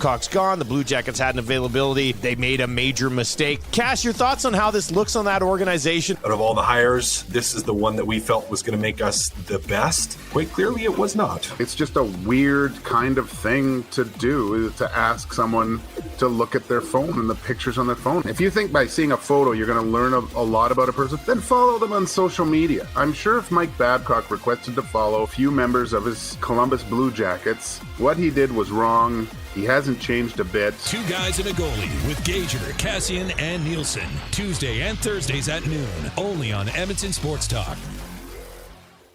Babcock's gone. The Blue Jackets had an availability. They made a major mistake. Cass, your thoughts on how this looks on that organization? Out of all the hires, this is the one that we felt was going to make us the best. Quite clearly, it was not. It's just a weird kind of thing to do, to ask someone to look at their phone and the pictures on their phone. If you think by seeing a photo you're going to learn a lot about a person, then follow them on social media. I'm sure if Mike Babcock requested to follow a few members of his Columbus Blue Jackets, what he did was wrong. He hasn't changed a bit. Two Guys and a Goalie with Gager, Cassian, and Nielsen. Tuesday and Thursdays at noon. Only on Edmonton Sports Talk.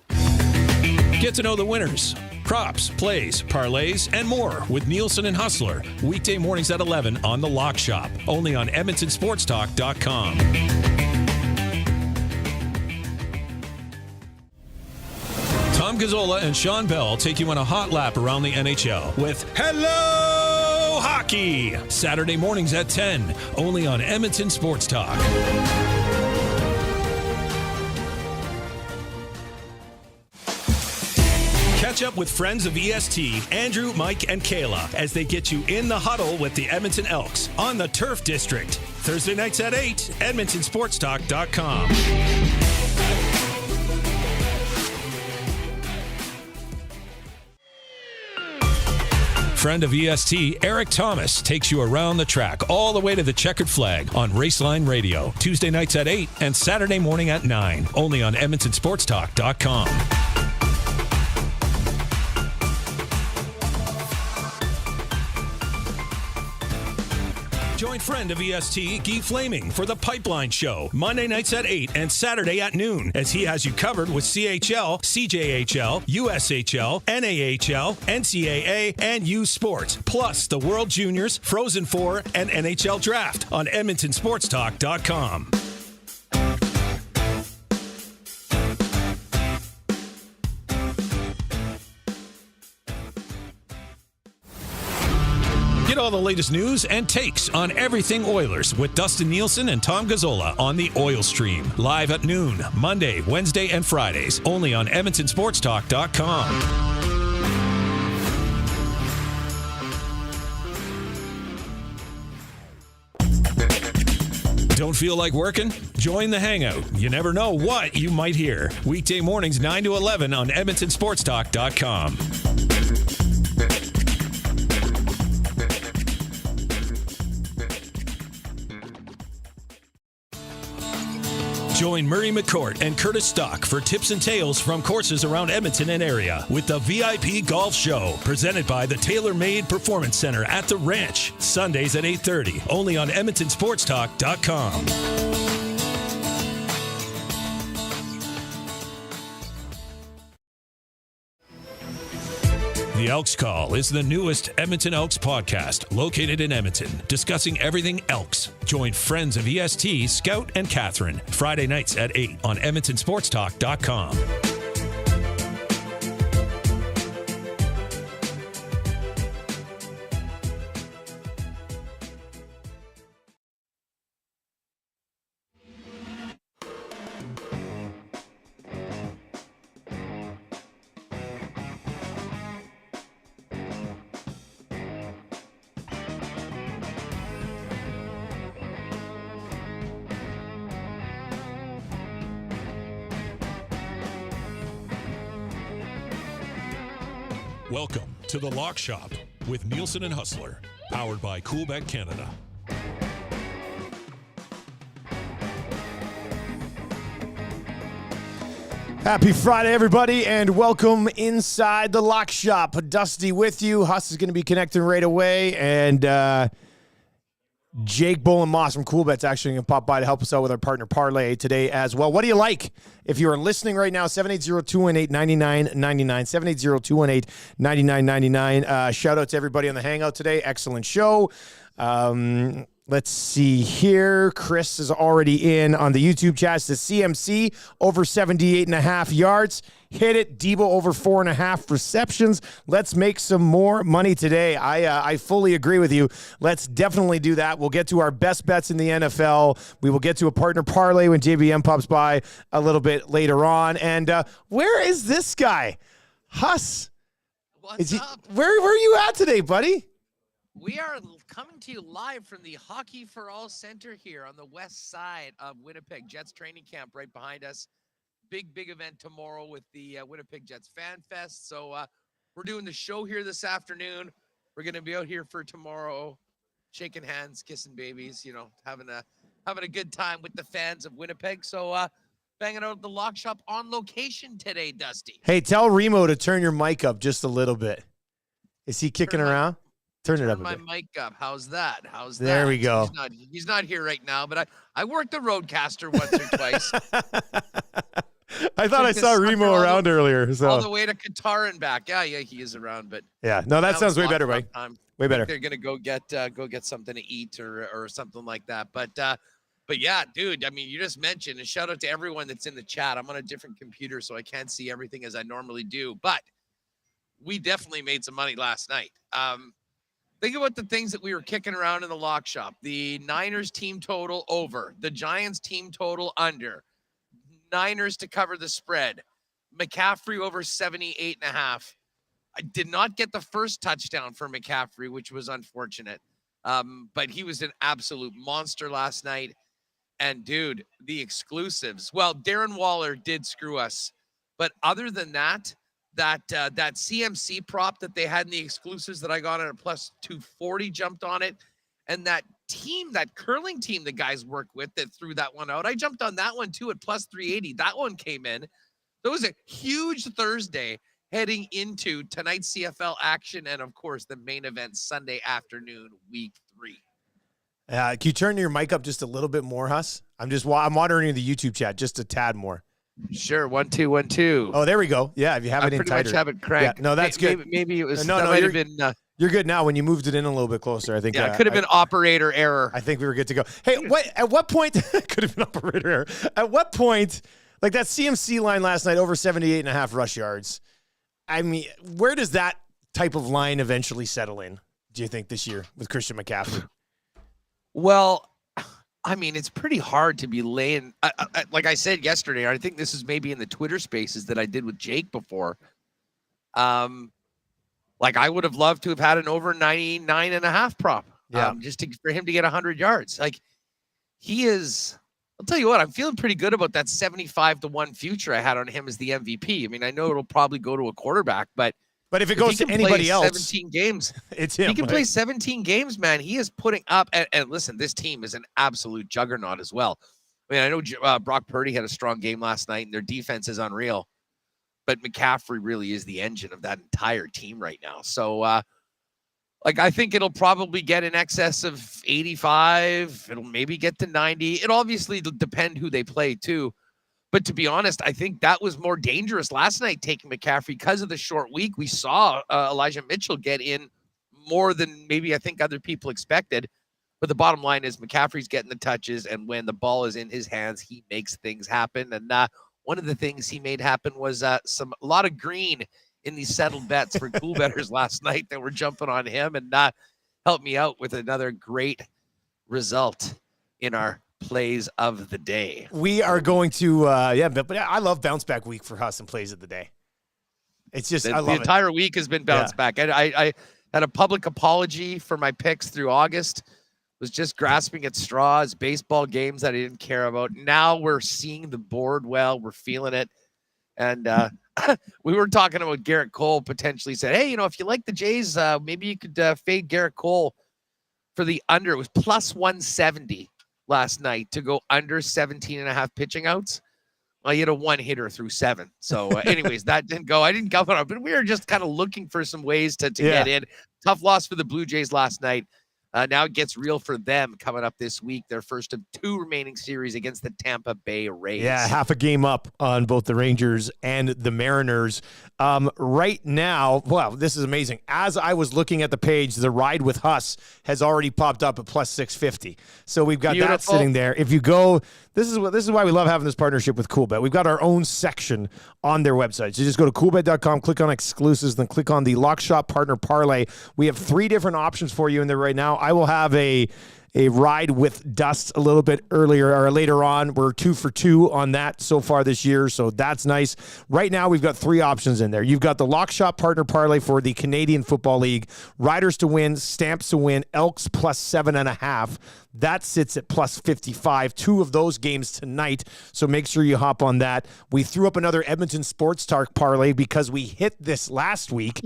Get to know the winners, props, plays, parlays, and more with Nielsen and Hustler. Weekday mornings at 11 on The Lock Shop. Only on EdmontonSportsTalk.com. Tom Gazzola and Sean Bell take you on a hot lap around the NHL with Hello Hockey. Saturday mornings at 10. Only on Edmonton Sports Talk. Catch up with friends of EST, Andrew, Mike, and Kayla as they get you in the huddle with the Edmonton Elks on the Turf District. Thursday nights at 8, EdmontonSportsTalk.com. Friend of EST, Eric Thomas, takes you around the track all the way to the checkered flag on Raceline Radio. Tuesday nights at 8 and Saturday morning at 9. Only on EdmontonSportsTalk.com. Join friend of EST, Guy Flaming, for the Pipeline Show, Monday nights at 8 and Saturday at noon, as he has you covered with CHL, CJHL, USHL, NAHL, NCAA, and U Sports, plus the World Juniors, Frozen Four, and NHL Draft on EdmontonSportsTalk.com. Get all the latest news and takes on everything Oilers with Dustin Nielsen and Tom Gazzola on the Oil Stream. Live at noon, Monday, Wednesday, and Fridays. Only on EdmontonSportsTalk.com. Don't feel like working? Join the Hangout. You never know what you might hear. Weekday mornings 9 to 11 on EdmontonSportsTalk.com. Join Murray McCourt and Curtis Stock for tips and tales from courses around Edmonton and area with the VIP Golf Show, presented by the Tailor Made Performance Center at the Ranch, Sundays at 8:30, only on EdmontonSportsTalk.com. The Elks Call is the newest Edmonton Elks podcast located in Edmonton, discussing everything Elks. Join friends of EST, Scout and Catherine, Friday nights at 8 on EdmontonSportsTalk.com. Welcome to The Lock Shop with Nielsen and Hustler, powered by Coolbet Canada. Happy Friday, everybody, and welcome inside The Lock Shop. Dusty with you. Huss is going to be connecting right away, and Jake Bowen-Moss from Coolbet's actually going to pop by to help us out with our partner parlay today as well. What do you like? If you are listening right now, 780-218-9999, 780-218-9999. Shout out to everybody on the Hangout today. Excellent show. Let's see here. Chris is already in on the YouTube chat. It's the CMC over 78.5 yards. Hit it. Debo over 4.5 receptions. Let's make some more money today. I fully agree with you. Let's definitely do that. We'll get to our best bets in the NFL. We will get to a partner parlay when JBM pops by a little bit later on. And where is this guy? Huss. What's up? Where are you at today, buddy? We are coming to you live from the Hockey for All Center here on the west side of Winnipeg. Jets training camp right behind us. Big event tomorrow with the Winnipeg Jets Fan Fest. So we're doing the show here this afternoon. We're going to be out here for tomorrow, shaking hands, kissing babies, having a good time with the fans of Winnipeg. So banging out at the Lock Shop on location today, Dusty. Hey, tell Remo to turn your mic up just a little bit. Is he kicking around? Turn it up a my bit. mic up. How's that? There we go. He's not here right now, but I worked the roadcaster once or twice. I thought I saw Remo around earlier. So all the way to Qatar and back. Yeah, he is around. But yeah, no, that sounds way better, buddy. Way better. They're gonna go get something to eat or something like that. But yeah, dude. I mean, you just mentioned, and shout out to everyone that's in the chat. I'm on a different computer, so I can't see everything as I normally do. But we definitely made some money last night. Think about the things that we were kicking around in the Lock Shop. The Niners team total over. The Giants team total under. Niners to cover the spread. McCaffrey over 78.5. I did not get the first touchdown for McCaffrey, which was unfortunate. But he was an absolute monster last night. And, dude, the exclusives. Well, Darren Waller did screw us. But other than that, that CMC prop that they had in the exclusives that I got on at plus 240 jumped on it. And that curling team the guys work with that threw that one out, I jumped on that one too at plus 380. That one came in. That was a huge Thursday heading into tonight's CFL action. And of course, the main event Sunday afternoon, week 3. Can you turn your mic up just a little bit more, Huss? I'm monitoring the YouTube chat just a tad more. Sure. 1 2 1 2. Oh, there we go. Yeah, if you have it in tighter. I pretty much have it cranked. Yeah, no, that's good. Maybe it was. No, might have been. You're good now. When you moved it in a little bit closer, I think. Yeah, it could have been operator error. I think we were good to go. Hey, at what point could have been operator error? At what point, like that CMC line last night, over 78.5 rush yards? I mean, where does that type of line eventually settle in? Do you think this year with Christian McCaffrey? Well, I mean, it's pretty hard to be laying, like I said yesterday, I think this is maybe in the Twitter spaces that I did with Jake before. Like I would have loved to have had an over 99.5 prop, just for him to get 100 yards. Like he is, I'll tell you what, I'm feeling pretty good about that 75-1 future I had on him as the MVP. I mean, I know it'll probably go to a quarterback, but if it goes to anybody else, 17 games, it's him. He can play 17 games, man. He is putting up, and listen, this team is an absolute juggernaut as well. I mean, I know Brock Purdy had a strong game last night, and their defense is unreal. But McCaffrey really is the engine of that entire team right now. So, I think it'll probably get in excess of 85. It'll maybe get to 90. It obviously will depend who they play, too. But to be honest, I think that was more dangerous last night, taking McCaffrey because of the short week. We saw Elijah Mitchell get in more than maybe I think other people expected. But the bottom line is McCaffrey's getting the touches, and when the ball is in his hands, he makes things happen. And one of the things he made happen was a lot of green in these settled bets for cool bettors last night that were jumping on him, and helped me out with another great result in our plays of the day. We are going to, but I love bounce back week for Huss and plays of the day. It's just, I love the entire week has been bounce back. I had a public apology for my picks through August. Was just grasping at straws, baseball games that I didn't care about. Now we're seeing the board well. We're feeling it. And we were talking about Garrett Cole potentially said, hey, if you like the Jays, maybe you could fade Garrett Cole for the under. It was plus 170 last night to go under 17.5 pitching outs. Well, you had a one hitter through 7. So anyways, that didn't go. I didn't go on it, but we were just kind of looking for some ways to get in. Tough loss for the Blue Jays last night. Now it gets real for them coming up this week. Their first of 2 remaining series against the Tampa Bay Rays. Yeah, half a game up on both the Rangers and the Mariners. Right now, wow, this is amazing. As I was looking at the page, the ride with Huss has already popped up at plus 650. So we've got that sitting there. If you go, this is why we love having this partnership with CoolBet. We've got our own section on their website. So just go to coolbet.com, click on exclusives, then click on the Lock Shop Partner Parlay. We have 3 different options for you in there right now. I will have a ride with Dust a little bit earlier or later on. We're 2 for 2 on that so far this year, so that's nice. Right now, we've got 3 options in there. You've got the Lock Shot Partner Parlay for the Canadian Football League, Riders to win, Stamps to win, Elks plus 7.5. That sits at plus 55. 2 of those games tonight, so make sure you hop on that. We threw up another Edmonton Sports Talk parlay because we hit this last week.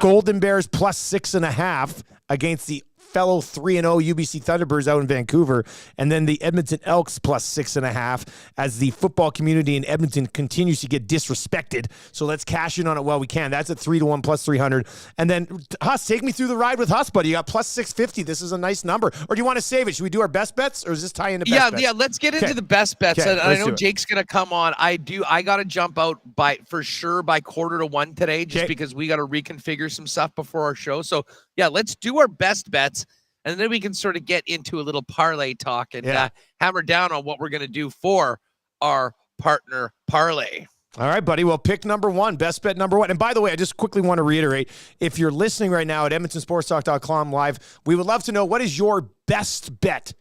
Golden Bears plus 6.5 against the fellow 3-0 UBC Thunderbirds out in Vancouver, and then the Edmonton Elks plus 6.5 as the football community in Edmonton continues to get disrespected. So let's cash in on it while we can. That's at 3-1 plus 300. And then Huss, take me through the ride with Huss, buddy. You got plus 650. This is a nice number. Or do you want to save it? Should we do our best bets, or does this tie into best bets? Yeah, let's get into the best bets. And I know Jake's going to come on. I got to jump out for sure by 1:45 today, just because we got to reconfigure some stuff before our show. So yeah, let's do our best bets, and then we can sort of get into a little parlay talk and hammer down on what we're going to do for our partner parlay. All right, buddy. Well, pick number 1, best bet number 1. And by the way, I just quickly want to reiterate, if you're listening right now at EdmontonSportsTalk.com live, we would love to know, what is your best bet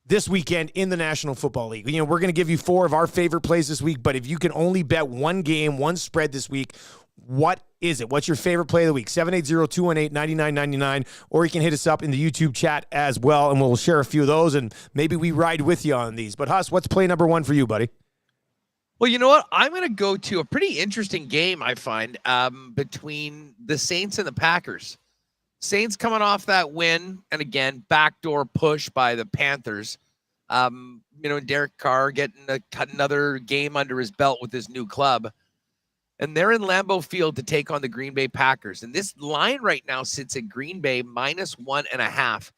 this weekend in the National Football League? You know, we're going to give you 4 of our favorite plays this week, but if you can only bet one game, one spread this week, what is it? What's your favorite play of the week? 780-218-9999, or you can hit us up in the YouTube chat as well, and we'll share a few of those, and maybe we ride with you on these. But Huss, what's play number 1 for you, buddy? Well, you know what? I'm going to go to a pretty interesting game, I find, between the Saints and the Packers. Saints coming off that win, and again, backdoor push by the Panthers. Derek Carr getting another game under his belt with his new club. And they're in Lambeau Field to take on the Green Bay Packers. And this line right now sits at Green Bay minus 1.5.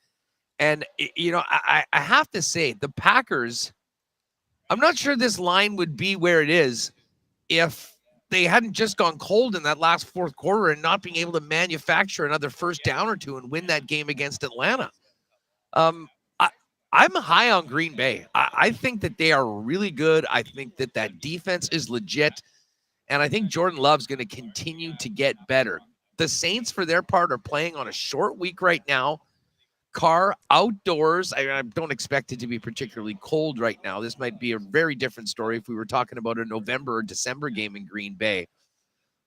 And, I have to say, the Packers, I'm not sure this line would be where it is if they hadn't just gone cold in that last fourth quarter and not being able to manufacture another first down or 2 and win that game against Atlanta. I'm high on Green Bay. I think that they are really good. I think that defense is legit. And I think Jordan Love's going to continue to get better. The Saints, for their part, are playing on a short week right now. Carr outdoors. I don't expect it to be particularly cold right now. This might be a very different story if we were talking about a November or December game in Green Bay.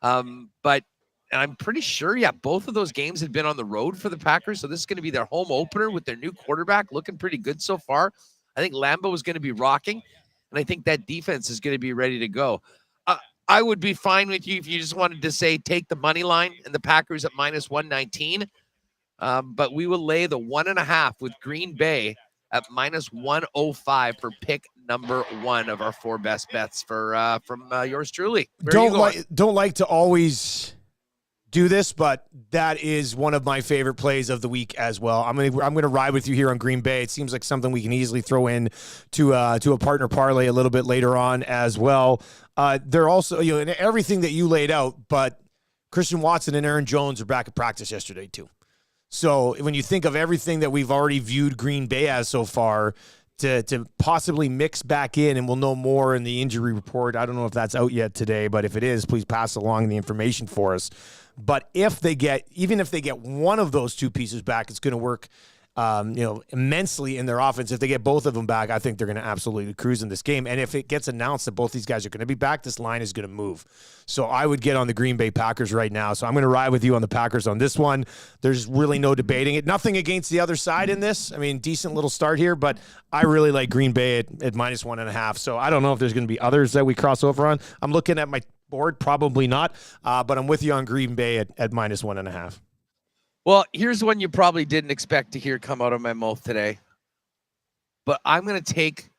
But I'm pretty sure, both of those games had been on the road for the Packers. So this is going to be their home opener with their new quarterback, looking pretty good so far. I think Lambeau is going to be rocking, and I think that defense is going to be ready to go. I would be fine with you if you just wanted to say take the money line and the Packers at minus 119. But we will lay the 1.5 with Green Bay at minus 105 for pick number 1 of our 4 best bets from yours truly. Don't like to always do this, but that is one of my favorite plays of the week as well. I'm gonna ride with you here on Green Bay. It seems like something we can easily throw in to a partner parlay a little bit later on as well. They're also, in everything that you laid out, but Christian Watson and Aaron Jones are back at practice yesterday too. So when you think of everything that we've already viewed Green Bay as so far, to possibly mix back in, and we'll know more in the injury report. I don't know if that's out yet today, but if it is, please pass along the information for us. But even if they get one of those 2 pieces back, it's going to work immensely in their offense. If they get both of them back, I think they're going to absolutely cruise in this game. And if it gets announced that both these guys are going to be back, this line is going to move. So I would get on the Green Bay Packers right now. So I'm going to ride with you on the Packers on this one. There's really no debating it. Nothing against the other side in this. I mean, decent little start here, but I really like Green Bay at minus 1.5. So I don't know if there's going to be others that we cross over on. I'm looking at my board, probably not, but I'm with you on Green Bay at minus 1.5. Well, here's one you probably didn't expect to hear come out of my mouth today. But I'm going to take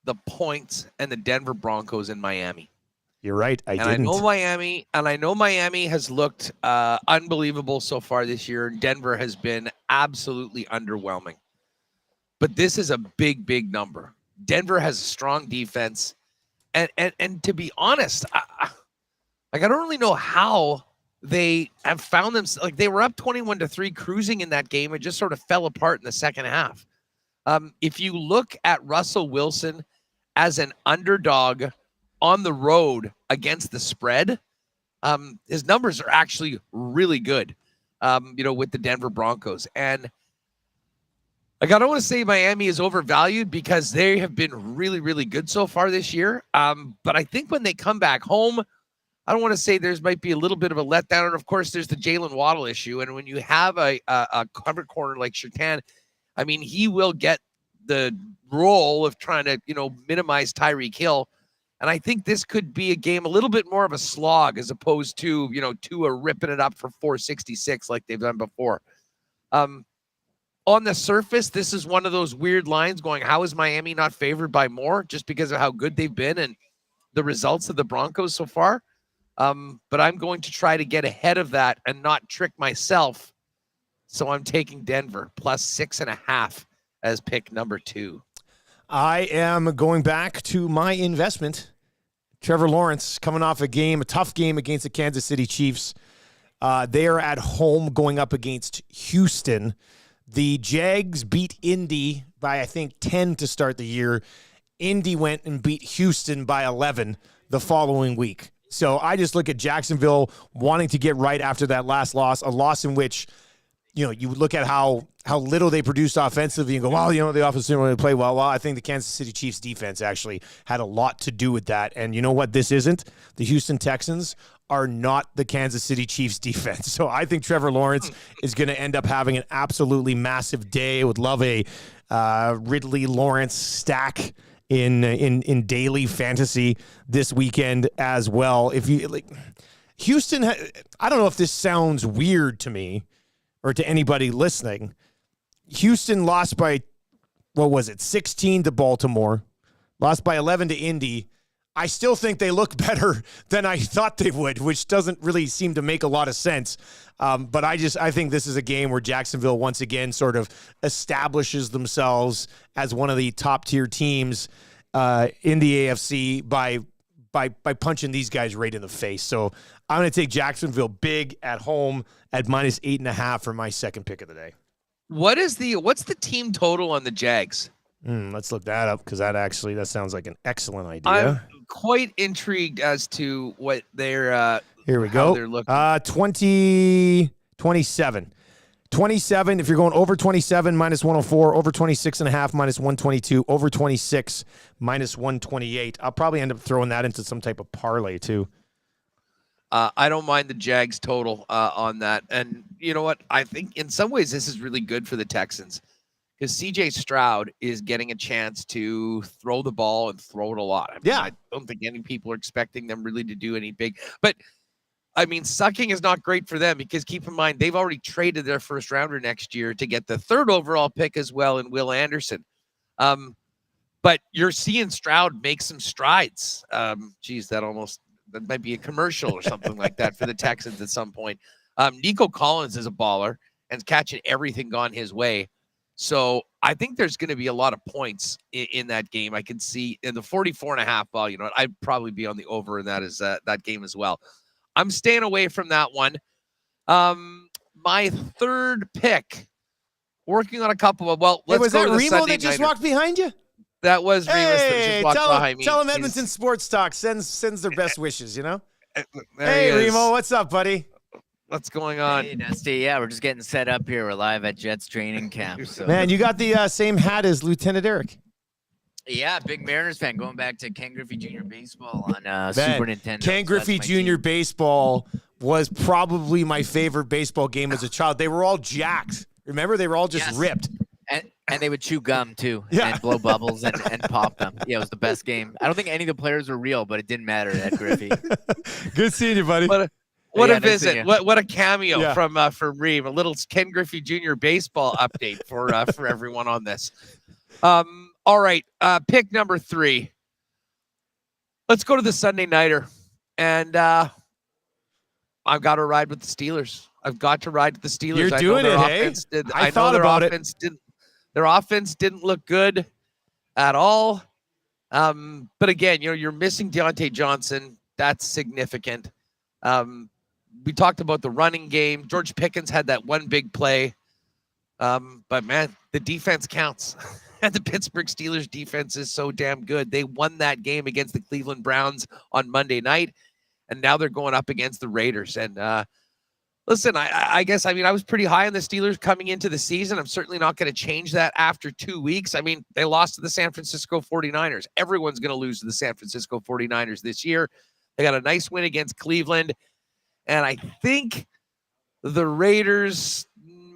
the points and the Denver Broncos in Miami. You're right. I know Miami has looked unbelievable so far this year. Denver has been absolutely underwhelming. But this is a big, big number. Denver has a strong defense. And to be honest, I don't really know how they have found them. Like, they were up 21-3 cruising in that game. It just sort of fell apart in the second half. If you look at Russell Wilson as an underdog on the road against the spread, his numbers are actually really good, with the Denver Broncos. And Like, I don't want to say Miami is overvalued because they have been really, really good so far this year. But I think when they come back home, I don't want to say there's might be a little bit of a letdown. And of course, there's the Jalen Waddle issue. And when you have a cover corner like Surtain, I mean, he will get the role of trying to, minimize Tyreek Hill. And I think this could be a game a little bit more of a slog as opposed to, Tua ripping it up for 466 like they've done before. On the surface, this is one of those weird lines going, how is Miami not favored by more just because of how good they've been and the results of the Broncos so far? But I'm going to try to get ahead of that and not trick myself. So I'm taking Denver plus 6.5 as pick number 2. I am going back to my investment. Trevor Lawrence coming off a tough game against the Kansas City Chiefs. They are at home going up against Houston. The Jags beat Indy by, I think, 10 to start the year. Indy went and beat Houston by 11 the following week. So I just look at Jacksonville wanting to get right after that last loss, a loss in which, you look at how little they produced offensively and go, well, the offense didn't really play well. Well, I think the Kansas City Chiefs defense actually had a lot to do with that. And you know what this isn't? The Houston Texans are not the Kansas City Chiefs defense. So I think Trevor Lawrence is going to end up having an absolutely massive day. I would love a Ridley Lawrence stack in daily fantasy this weekend as well. If you like Houston, I don't know if this sounds weird to me or to anybody listening. Houston lost by, 16 to Baltimore, lost by 11 to Indy. I still think they look better than I thought they would, which doesn't really seem to make a lot of sense. But I think this is a game where Jacksonville once again sort of establishes themselves as one of the top tier teams in the AFC by punching these guys right in the face. So I'm going to take Jacksonville big at home at minus 8.5 for my second pick of the day. What's the team total on the Jags? Let's look that up because that sounds like an excellent idea. I'm quite intrigued as to what they're here we go. They're looking. 27. 27, if you're going over 27, minus 104, over 26.5, minus 122, over 26, minus 128. I'll probably end up throwing that into some type of parlay too. I don't mind the Jags total on that. And you know what? I think in some ways this is really good for the Texans because CJ Stroud is getting a chance to throw the ball and throw it a lot. I don't think any people are expecting them really to do any big. But, I mean, sucking is not great for them because keep in mind, they've already traded their first rounder next year to get the 3rd overall pick as well in Will Anderson. But you're seeing Stroud make some strides. That might be a commercial or something like that for the Texans at some point. Nico Collins is a baller and catching everything gone his way. So I think there's going to be a lot of points in that game. I can see in the 44.5. Well, you know what? I'd probably be on the over in that game as well. I'm staying away from that one. My third pick, working on a couple of, was that Remo that just walked behind you? That was Remus that just walked behind me. Tell him Edmonton Sports Talk sends their best wishes, There hey, Remo, what's up, buddy? What's going on? Hey, Dusty. Yeah, we're just getting set up here. We're live at Jets training camp. So. Man, you got the same hat as Lieutenant Eric. Yeah, big Mariners fan. Going back to Ken Griffey Jr. Baseball on Super Nintendo. Ken Griffey Jr. Baseball was probably my favorite baseball game as a child. They were all jacked. Remember, they were all just ripped. And they would chew gum, too, yeah. and blow bubbles and pop them. Yeah, it was the best game. I don't think any of the players were real, but it didn't matter to Ed Griffey. Good seeing you, buddy. What a visit. What a cameo from Reem. A little Ken Griffey Jr. baseball update for everyone on this. All right, pick number 3. Let's go to the Sunday Nighter. And I've got to ride with the Steelers. I've got to ride with the Steelers. You're doing it, hey? I thought about it. Their offense didn't look good at all. But again, you're missing Deontay Johnson. That's significant. We talked about the running game. George Pickens had that one big play. But, man, the defense counts. And the Pittsburgh Steelers defense is so damn good. They won that game against the Cleveland Browns on Monday night. And now they're going up against the Raiders. And Listen, I guess, I was pretty high on the Steelers coming into the season. I'm certainly not going to change that after 2 weeks. They lost to the San Francisco 49ers. Everyone's going to lose to the San Francisco 49ers this year. They got a nice win against Cleveland. And I think the Raiders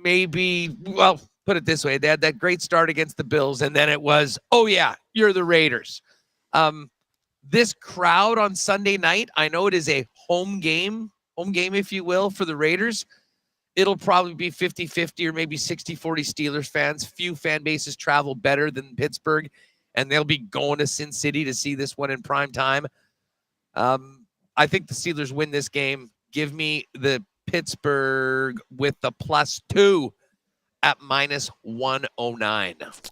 maybe, well, put it this way. They had that great start against the Bills, and then it was, oh, yeah, you're the Raiders. This crowd on Sunday night, I know it is a home game, if you will, for the Raiders. It'll probably be 50-50 or maybe 60-40 Steelers fans. Few fan bases travel better than Pittsburgh, and they'll be going to Sin City to see this one in prime time. I think the Steelers win this game. Give me the Pittsburgh with the +2 at -109.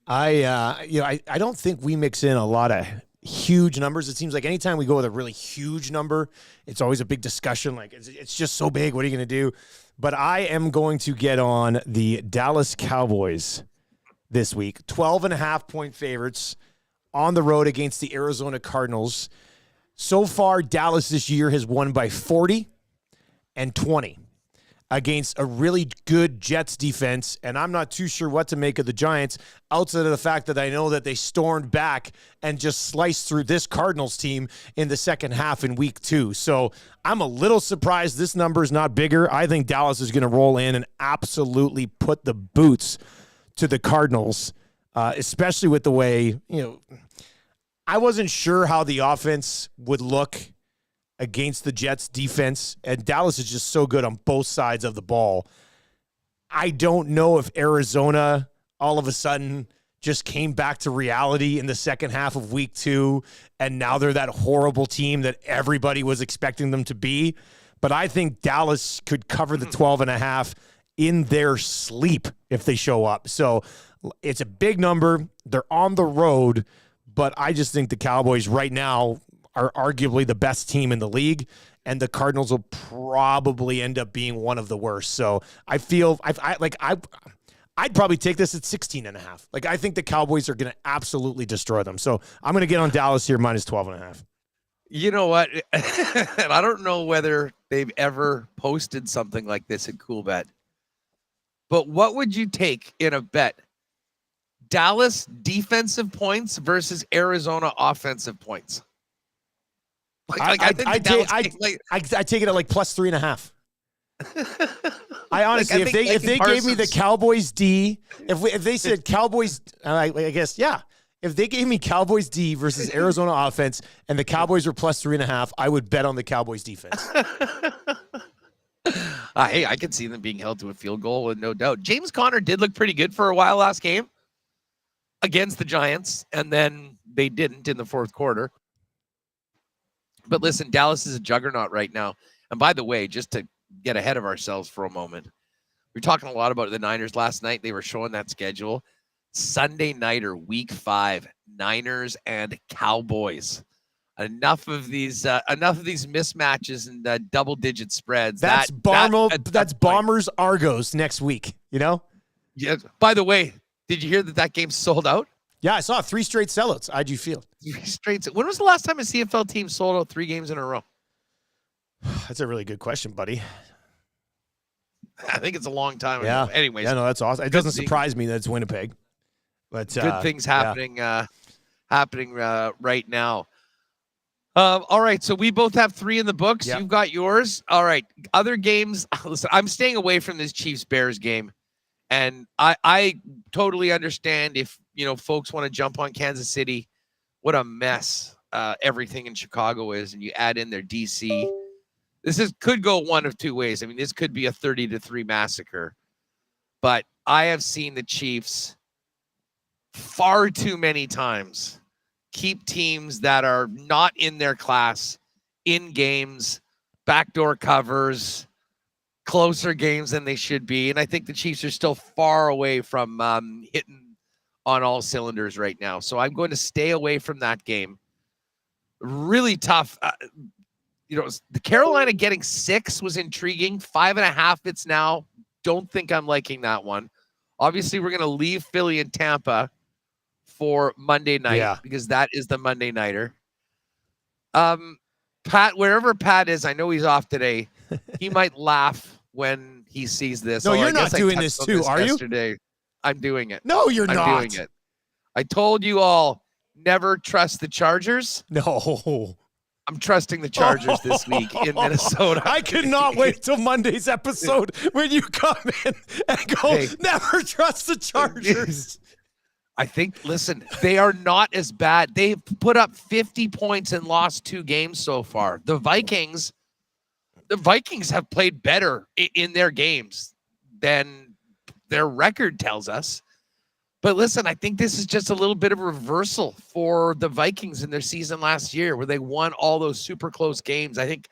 I don't think we mix in a lot of huge numbers. It seems like anytime we go with a really huge number, it's always a big discussion. Like, it's just so big. What are you going to do? But I am going to get on the Dallas Cowboys this week. 12.5-point favorites on the road against the Arizona Cardinals. So far, Dallas this year has won by 40 and 20 against a really good Jets defense, and I'm not too sure what to make of the Giants outside of the fact that I know that they stormed back and just sliced through this Cardinals team in the second half in week 2. So I'm a little surprised this number is not bigger. I think Dallas is going to roll in and absolutely put the boots to the Cardinals, especially with the way, I wasn't sure how the offense would look against the Jets defense, and Dallas is just so good on both sides of the ball. I don't know if Arizona all of a sudden just came back to reality in the second half of week 2, and now they're that horrible team that everybody was expecting them to be. But I think Dallas could cover the 12.5 in their sleep if they show up. So it's a big number. They're on the road, but I just think the Cowboys right now are arguably the best team in the league, and the Cardinals will probably end up being one of the worst. So I feel I'd probably take this at 16.5. Like, I think the Cowboys are going to absolutely destroy them. So I'm going to get on Dallas here -12.5. You know what? And I don't know whether they've ever posted something like this at CoolBet, but what would you take in a bet? Dallas defensive points versus Arizona offensive points. I take it at like +3.5. I honestly, if they gave me the Cowboys D, if they said Cowboys, I guess, yeah. If they gave me Cowboys D versus Arizona offense and the Cowboys were +3.5, I would bet on the Cowboys defense. Hey, I can see them being held to a field goal, with no doubt. James Conner did look pretty good for a while last game against the Giants, and then they didn't in the fourth quarter. But listen, Dallas is a juggernaut right now. And by the way, just to get ahead of ourselves for a moment, we were talking a lot about the Niners last night. They were showing that schedule. Sunday nighter, week 5, Niners and Cowboys. Enough of these mismatches and double-digit spreads. That's Bombers Argos next week, Yeah. By the way, did you hear that game sold out? Yeah, I saw 3 straight sellouts. How'd you feel? 3 straight. When was the last time a CFL team sold out 3 games in a row? That's a really good question, buddy. I think it's a long time ago. Anyways. Yeah, no, that's awesome. It doesn't surprise me that it's Winnipeg. But good things happening right now. All right, so we both have 3 in the books. Yep. You've got yours. All right, other games. Listen, I'm staying away from this Chiefs-Bears game. And I totally understand if, folks want to jump on Kansas City. What a mess everything in Chicago is, and you add in their DC. This could go one of 2 ways. This could be a 30-3 massacre. But I have seen the Chiefs far too many times keep teams that are not in their class in games, backdoor covers, closer games than they should be. And I think the Chiefs are still far away from hitting on all cylinders right now. So I'm going to stay away from that game. Really tough. The Carolina getting 6 was intriguing. 5.5 it's now. Don't think I'm liking that one. Obviously, we're going to leave Philly and Tampa for Monday night because that is the Monday nighter. Pat, wherever Pat is, I know he's off today. he might laugh when he sees this. No, Although you're I not guess I doing touched this on too, are you? yesterday. I'm doing it. No, you're I'm not. doing it. I told you all, never trust the Chargers. No. I'm trusting the Chargers this week in Minnesota. I cannot wait till Monday's episode when you come in and go, Hey. never trust the Chargers. I think, listen, they are not as bad. They've put up 50 points and lost 2 games so far. The Vikings have played better in their games than their record tells us. But listen, I think this is just a little bit of a reversal for the Vikings in their season last year where they won all those super close games. I think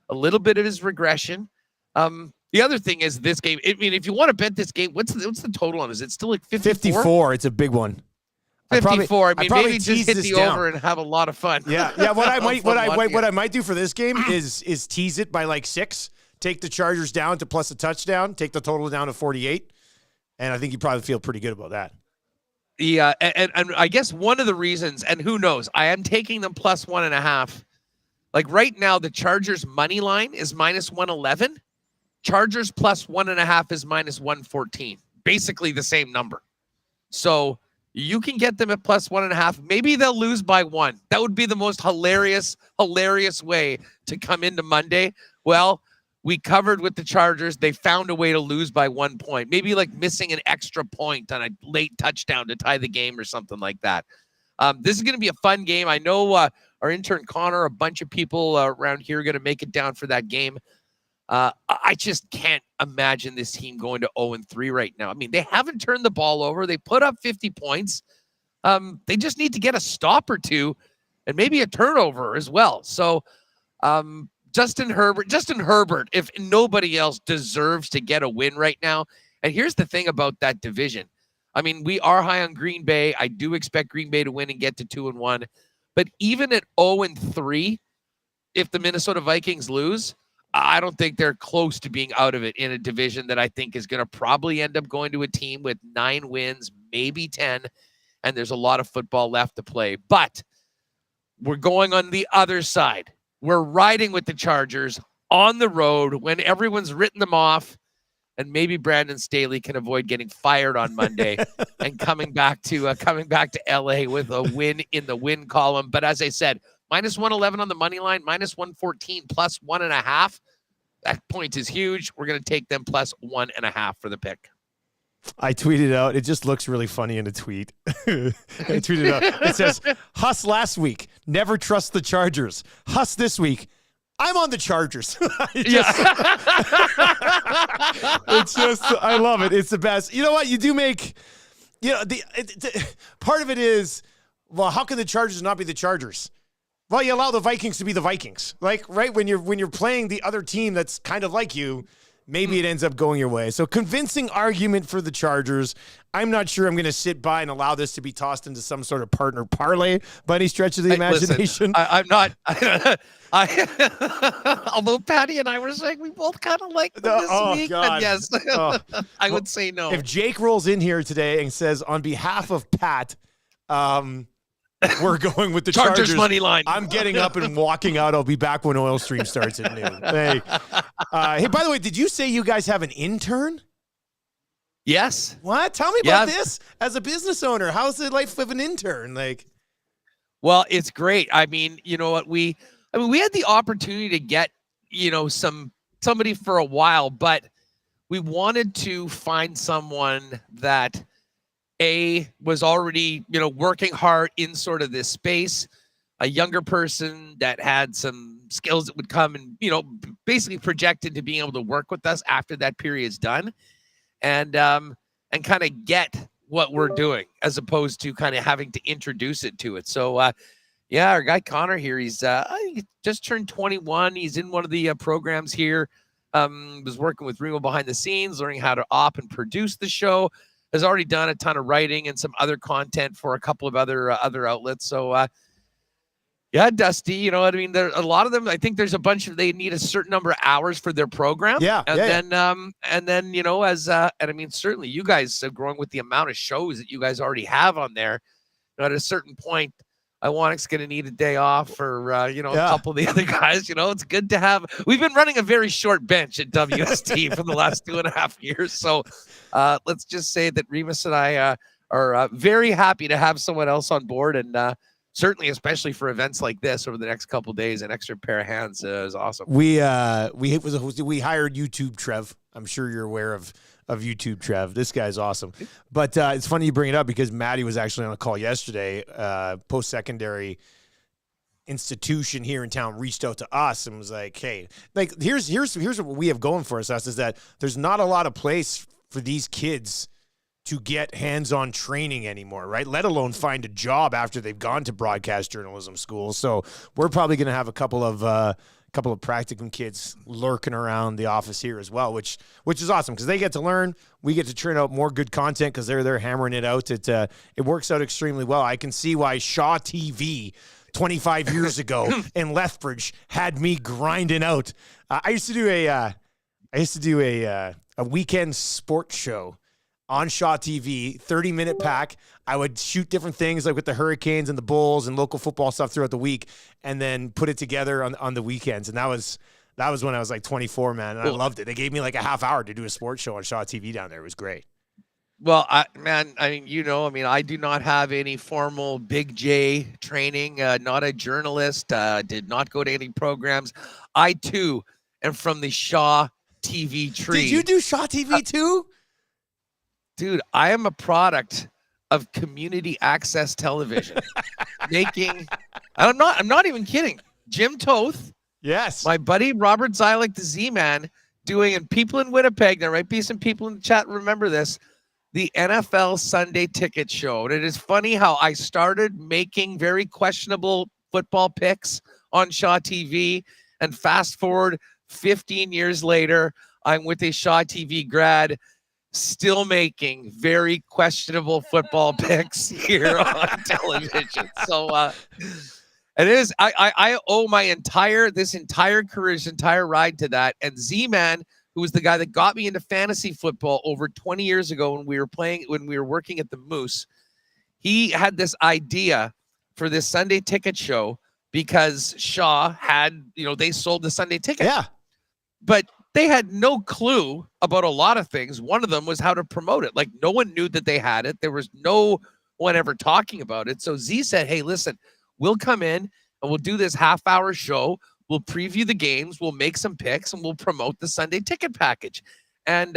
a little bit of his regression. The other thing is this game. I mean, if you want to bet this game, what's the total on? Is it still like 54? 54. It's a big one. 54. I mean, probably maybe just hit tease the this down. over and have a lot of fun. Yeah. What I might watching what it. I might do for this game is tease it by like 6, take the Chargers down to plus a touchdown, take the total down to 48, and I think you probably feel pretty good about that. Yeah, and I guess one of the reasons, and who knows, I am taking them plus 1.5. Like right now, the Chargers money line is minus 111. Chargers plus 1.5 is minus 114. Basically the same number. So you can get them at plus 1.5. Maybe they'll lose by 1. That would be the most hilarious way to come into Monday. Well, we covered with the Chargers. They found a way to lose by 1 point. Maybe like missing an extra point on a late touchdown to tie the game or something like that. This is going to be a fun game. I know our intern Connor, a bunch of people around here are going to make it down for that game. I just can't imagine this team going to 0-3 right now. I mean, they haven't turned the ball over. They put up 50 points. They just need to get a stop or two and maybe a turnover as well. So, Justin Herbert, if nobody else, deserves to get a win right now. And here's the thing about that division. I mean, we are high on Green Bay. I do expect Green Bay to win and get to 2-1. But even at 0-3, if the Minnesota Vikings lose, I don't think they're close to being out of it in a division that I think is going to probably end up going to a team with 9 wins, maybe 10. And there's a lot of football left to play. But we're going on the other side. We're riding with the Chargers on the road when everyone's written them off, and maybe Brandon Staley can avoid getting fired on Monday and coming back to LA with a win in the win column. But as I said, minus 111 on the money line, minus 114 plus 1.5. That point is huge. We're going to take them plus 1.5 for the pick. I tweeted out. It just looks really funny in a tweet. I tweeted out. It says, Huss last week, never trust the Chargers. Huss this week, I'm on the Chargers. It's just, I love it. It's the best. You know what? You do make, part of it is, well, how can the Chargers not be the Chargers? Well, you allow the Vikings to be the Vikings. Like, right, when you're playing the other team that's kind of like you, maybe it ends up going your way. So convincing argument for the Chargers. I'm not sure I'm going to sit by and allow this to be tossed into some sort of partner parlay by any stretch of the imagination. Listen, I'm not. Although Patty and I were saying we both kind of like them this week, God. and yes, I would say no. If Jake rolls in here today and says, on behalf of Pat, we're going with the Chargers money line. I'm getting up and walking out. I'll be back when Oil Stream starts at noon. Hey, by the way, did you say you guys have an intern? Yes. What? Tell me about this as a business owner. How's the life of an intern? Like, well, it's great. I mean, you know what? We had the opportunity to get, somebody for a while, but we wanted to find someone that was already, working hard in sort of this space, a younger person that had some skills that would come and, basically projected to being able to work with us after that period's done and kind of get what we're doing as opposed to kind of having to introduce it to it. So, our guy Connor here, he just turned 21. He's in one of the programs here. Was working with Remo behind the scenes, learning how to op and produce the show. Has already done a ton of writing and some other content for a couple of other outlets. So, Dusty, you know what I mean? There a lot of them. I think there's a bunch of they need a certain number of hours for their program. And then certainly you guys are growing with the amount of shows that you guys already have on there. At a certain point, Iwanik's going to need a day off for, a Yeah. couple of the other guys. It's good to have. We've been running a very short bench at WST for the last 2.5 years. So let's just say that Remus and I are very happy to have someone else on board. And certainly, especially for events like this over the next couple of days, an extra pair of hands is awesome. We hired YouTube Trev. I'm sure you're aware of YouTube Trev. This guy's awesome. But it's funny you bring it up because Maddie was actually on a call yesterday. Post-secondary institution here in town reached out to us and was like, hey, like here's what we have going for us is that there's not a lot of place for these kids to get hands-on training anymore, right? Let alone find a job after they've gone to broadcast journalism school. So we're probably going to have a couple of practicum kids lurking around the office here as well, which is awesome because they get to learn. We get to churn out more good content because they're hammering it out. It works out extremely well. I can see why Shaw TV 25 years ago in Lethbridge had me grinding out. I used to do a weekend sports show on Shaw TV, 30-minute pack. I would shoot different things like with the Hurricanes and the Bulls and local football stuff throughout the week and then put it together on the weekends. And that was when I was like 24, man. And I loved it. They gave me like a half hour to do a sports show on Shaw TV down there. It was great. Well, I do not have any formal Big J training, not a journalist, did not go to any programs. I, too, am from the Shaw TV tree. Did you do Shaw TV too? Dude, I am a product of community access television. I'm not even kidding. Jim Toth, yes, my buddy Robert Zylek, the Z-Man, and people in Winnipeg, there might be some people in the chat remember this, the NFL Sunday Ticket Show. And it is funny how I started making very questionable football picks on Shaw TV, and fast forward 15 years later, I'm with a Shaw TV grad, still making very questionable football picks here on television. So it is, I owe this entire career, this entire ride to that. And Z-Man, who was the guy that got me into fantasy football over 20 years ago when we were working at the Moose, he had this idea for this Sunday Ticket Show because Shaw had, they sold the Sunday ticket. Yeah. But they had no clue about a lot of things. One of them was how to promote it. Like, no one knew that they had it. There was no one ever talking about it. So Z said, hey, listen, we'll come in and we'll do this half-hour show. We'll preview the games. We'll make some picks and we'll promote the Sunday ticket package. And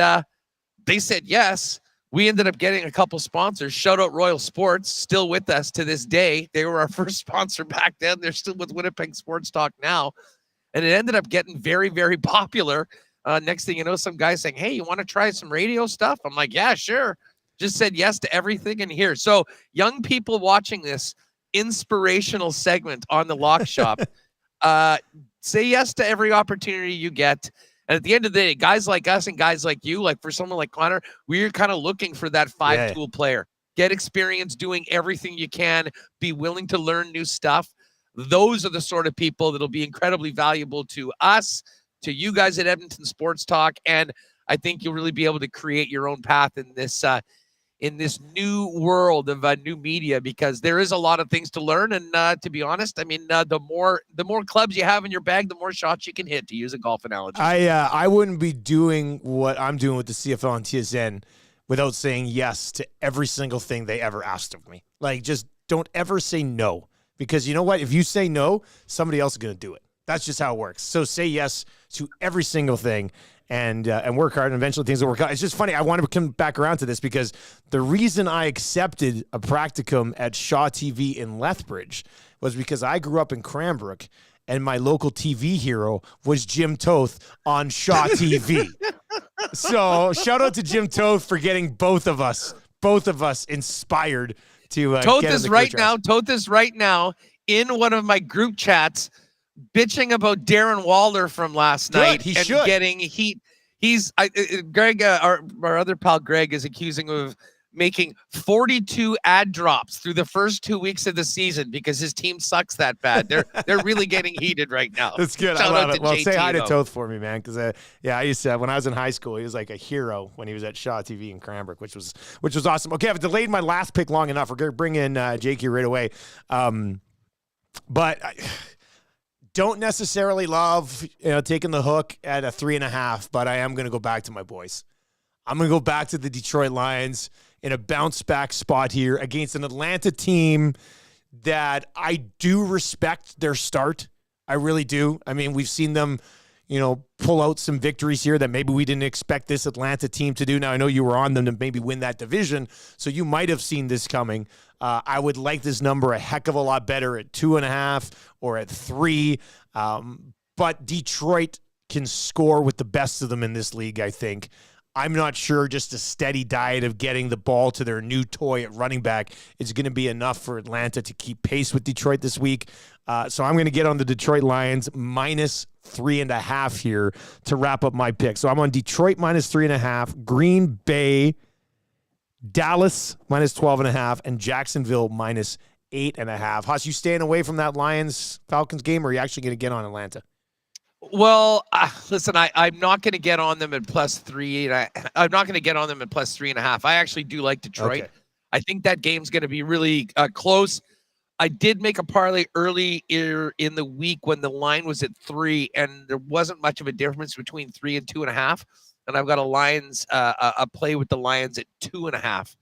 they said yes. We ended up getting a couple sponsors. Shout out Royal Sports, still with us to this day. They were our first sponsor back then. They're still with Winnipeg Sports Talk now. And it ended up getting very, very popular. Next thing you know, some guy saying, hey, you want to try some radio stuff? I'm like, yeah, sure. Just said yes to everything in here. So young people watching this inspirational segment on the Lock Shop, say yes to every opportunity you get. And at the end of the day, guys like us and guys like you, like for someone like Connor, we're kind of looking for that five-tool player. Get experience doing everything you can. Be willing to learn new stuff. Those are the sort of people that'll be incredibly valuable to us, to you guys at Edmonton Sports Talk, and I think you'll really be able to create your own path in this new world of new media, because there is a lot of things to learn. And to be honest, I mean, the more clubs you have in your bag, the more shots you can hit, to use a golf analogy. I wouldn't be doing what I'm doing with the CFL and TSN without saying yes to every single thing they ever asked of me. Like, just don't ever say no. Because you know what? If you say no, somebody else is going to do it. That's just how it works. So say yes to every single thing and work hard, and eventually things will work out. It's just funny. I want to come back around to this because the reason I accepted a practicum at Shaw TV in Lethbridge was because I grew up in Cranbrook, and my local TV hero was Jim Toth on Shaw TV. So shout out to Jim Toth for getting both of us inspired to Toth is right now in one of my group chats bitching about Darren Waller from last night. He and should. Getting heat. Greg, our other pal Greg, is accusing him of making 42 ad drops through the first 2 weeks of the season because his team sucks that bad. They're really getting heated right now. That's good. Shout I love out it. Well, JT, say hi to though. Toth for me, man. Because I used to, when I was in high school, he was like a hero when he was at Shaw TV in Cranbrook, which was awesome. Okay, I've delayed my last pick long enough. We're gonna bring in Jake here right away. But I don't necessarily love taking the hook at a 3.5, but I am going to go back to my boys. I'm going to go back to the Detroit Lions in a bounce back spot here against an Atlanta team that I do respect their start. I really do. I mean, we've seen them, pull out some victories here that maybe we didn't expect this Atlanta team to do. Now, I know you were on them to maybe win that division, so you might have seen this coming. I would like this number a heck of a lot better at 2.5 or at 3. But Detroit can score with the best of them in this league, I think. I'm not sure just a steady diet of getting the ball to their new toy at running back is going to be enough for Atlanta to keep pace with Detroit this week. So I'm going to get on the Detroit Lions minus 3.5 here to wrap up my pick. So I'm on Detroit minus 3.5, Green Bay, Dallas minus 12.5, and Jacksonville minus 8.5. Haas, you staying away from that Lions-Falcons game, or are you actually going to get on Atlanta? Well, listen, I'm not going to get on them at +3. I'm not going to get on them at +3.5. I actually do like Detroit. Okay. I think that game's going to be really close. I did make a parlay early in the week when the line was at 3, and there wasn't much of a difference between 3 and 2.5. And I've got a play with the Lions at 2.5.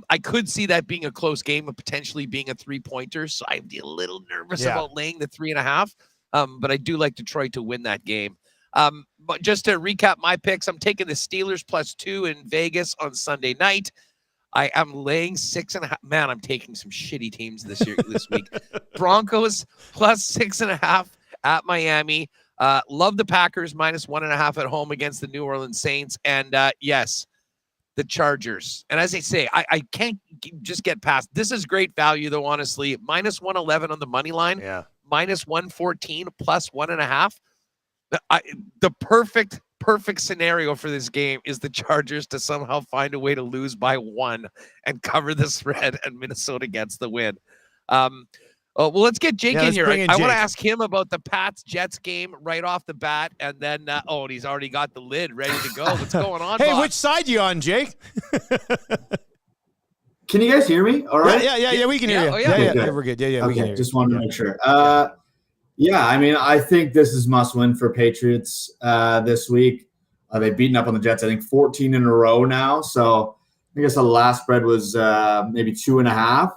I could see that being a close game and potentially being a 3-pointer. So I'd be a little nervous about laying the 3.5. But I do like Detroit to win that game. But just to recap my picks, I'm taking the Steelers +2 in Vegas on Sunday night. I am laying 6.5. Man, I'm taking some shitty teams this week. Broncos +6.5 at Miami. Love the Packers -1.5 at home against the New Orleans Saints. And yes, the Chargers. And as I say, I can't just get past. This is great value, though, honestly. -111 on the money line. Yeah. -114 +1.5. The perfect scenario for this game is the Chargers to somehow find a way to lose by 1 and cover the spread, and Minnesota gets the win. Well, let's get Jake in here. I want to ask him about the Pats-Jets game right off the bat, and then and he's already got the lid ready to go. What's going on? Hey, boss? which side you on, Jake? Can you guys hear me? All right. Yeah, we can hear you. Oh, yeah. Yeah, we're good. Yeah, we can hear you. Just wanted to make sure. I mean, I think this is must win for Patriots this week. They've beaten up on the Jets, I think, 14 in a row now. So I guess the last spread was maybe 2.5.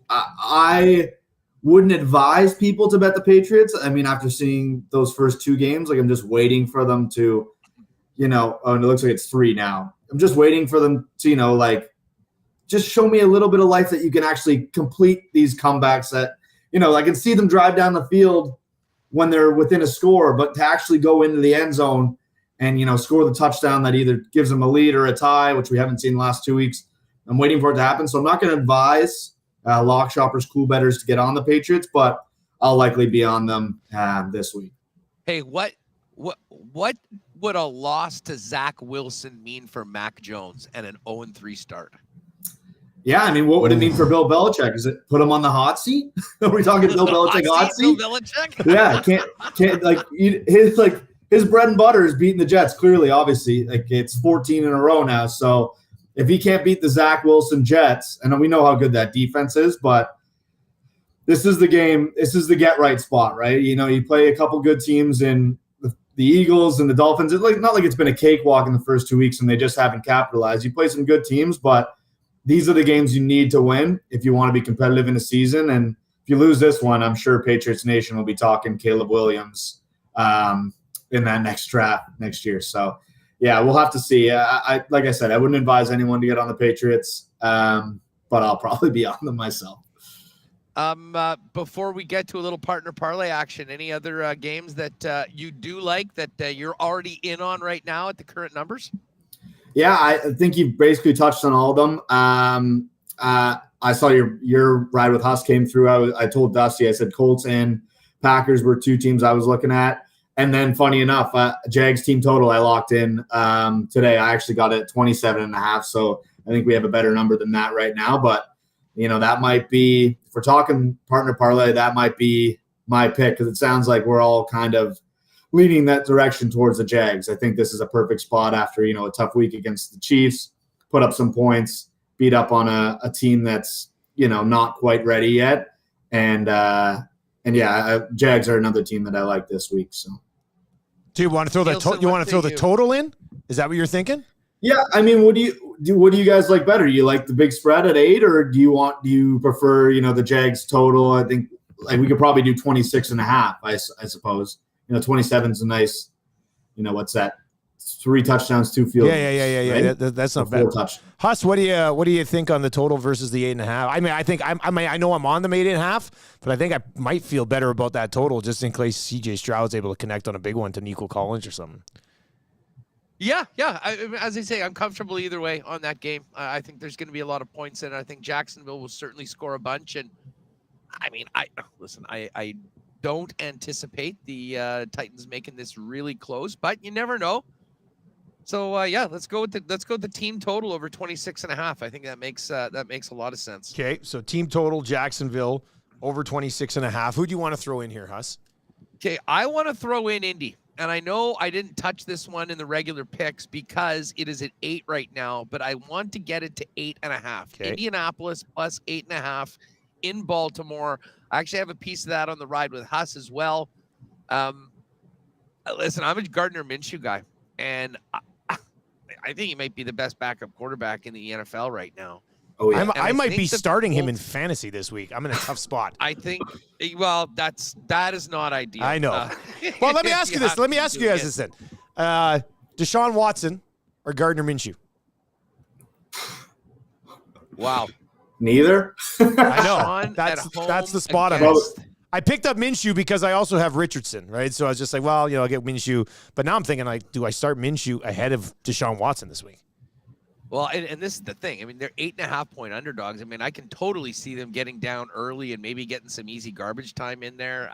I wouldn't advise people to bet the Patriots. I mean, after seeing those first 2 games, I'm just waiting for them to, and it looks like it's 3 now. I'm just waiting for them to, just show me a little bit of life that you can actually complete these comebacks that, I can see them drive down the field when they're within a score, but to actually go into the end zone and, score the touchdown that either gives them a lead or a tie, which we haven't seen the last 2 weeks. I'm waiting for it to happen. So I'm not going to advise lock shoppers, cool bettors to get on the Patriots, but I'll likely be on them this week. Hey, what would a loss to Zach Wilson mean for Mac Jones and an 0-3 start? Yeah, I mean, what would it mean for Bill Belichick? Is it put him on the hot seat? Are we talking Bill Belichick hot seat? Bill Belichick? Yeah, can't his bread and butter is beating the Jets. Clearly, obviously, it's 14 in a row now. So if he can't beat the Zach Wilson Jets, and we know how good that defense is, but this is the game. This is the get right spot, right? You play a couple good teams in the Eagles and the Dolphins. It's not like it's been a cakewalk in the first 2 weeks and they just haven't capitalized. You play some good teams, but these are the games you need to win if you want to be competitive in the season. And if you lose this one, I'm sure Patriots Nation will be talking Caleb Williams in that next draft next year. So, yeah, we'll have to see. Like I said, I wouldn't advise anyone to get on the Patriots, but I'll probably be on them myself. Before we get to a little partner parlay action, any other games that you do like that you're already in on right now at the current numbers? Yeah, I think you've basically touched on all of them. I saw your ride with Huss came through. I told Dusty, I said Colts and Packers were 2 teams I was looking at. And then funny enough, Jags team total I locked in today. I actually got it at 27.5. So I think we have a better number than that right now. But, that might be, if we're talking partner parlay, that might be my pick because it sounds like we're all kind of leaning that direction towards the Jags. I think this is a perfect spot after, a tough week against the Chiefs, put up some points, beat up on a team that's, not quite ready yet. And yeah, Jags are another team that I like this week. So, do you want to throw the total in? Is that what you're thinking? Yeah, I mean, what do you guys like better? You like the big spread at 8, or do you prefer the Jags total? I think like we could probably do 26.5. I suppose 27 is a nice. What's that? 3 touchdowns, 2 field goals. Yeah. Right? That's not bad. Huss, what do you think on the total versus the 8.5? I mean, I know I'm on the 8.5, but I think I might feel better about that total just in case CJ Stroud's able to connect on a big one to Nico Collins or something. Yeah. As I say, I'm comfortable either way on that game. I think there's going to be a lot of points in it. I think Jacksonville will certainly score a bunch. And I mean, I don't anticipate the Titans making this really close, but you never know. So let's go with the team total over 26.5. I think that makes a lot of sense. Okay, so team total Jacksonville over 26.5. Who do you want to throw in here, Huss? Okay, I want to throw in Indy. And I know I didn't touch this one in the regular picks because it is at 8 right now, but I want to get it to 8.5. Okay. Indianapolis plus 8.5 in Baltimore. I actually have a piece of that on the ride with Huss as well. Listen, I'm a Gardner Minshew guy, and I think he might be the best backup quarterback in the NFL right now. Oh, yeah. I might be starting him in fantasy this week. I'm in a tough spot. I think, well, that is not ideal. I know. Well, let me ask you this. Let me ask you guys this then. Deshaun Watson or Gardner Minshew? Wow. Neither. I know. That's the spot I'm in. I picked up Minshew because I also have Richardson, right? So I was just like, well, I'll get Minshew. But now I'm thinking, like, do I start Minshew ahead of Deshaun Watson this week? Well, and this is the thing. I mean, they're 8.5-point underdogs. I mean, I can totally see them getting down early and maybe getting some easy garbage time in there.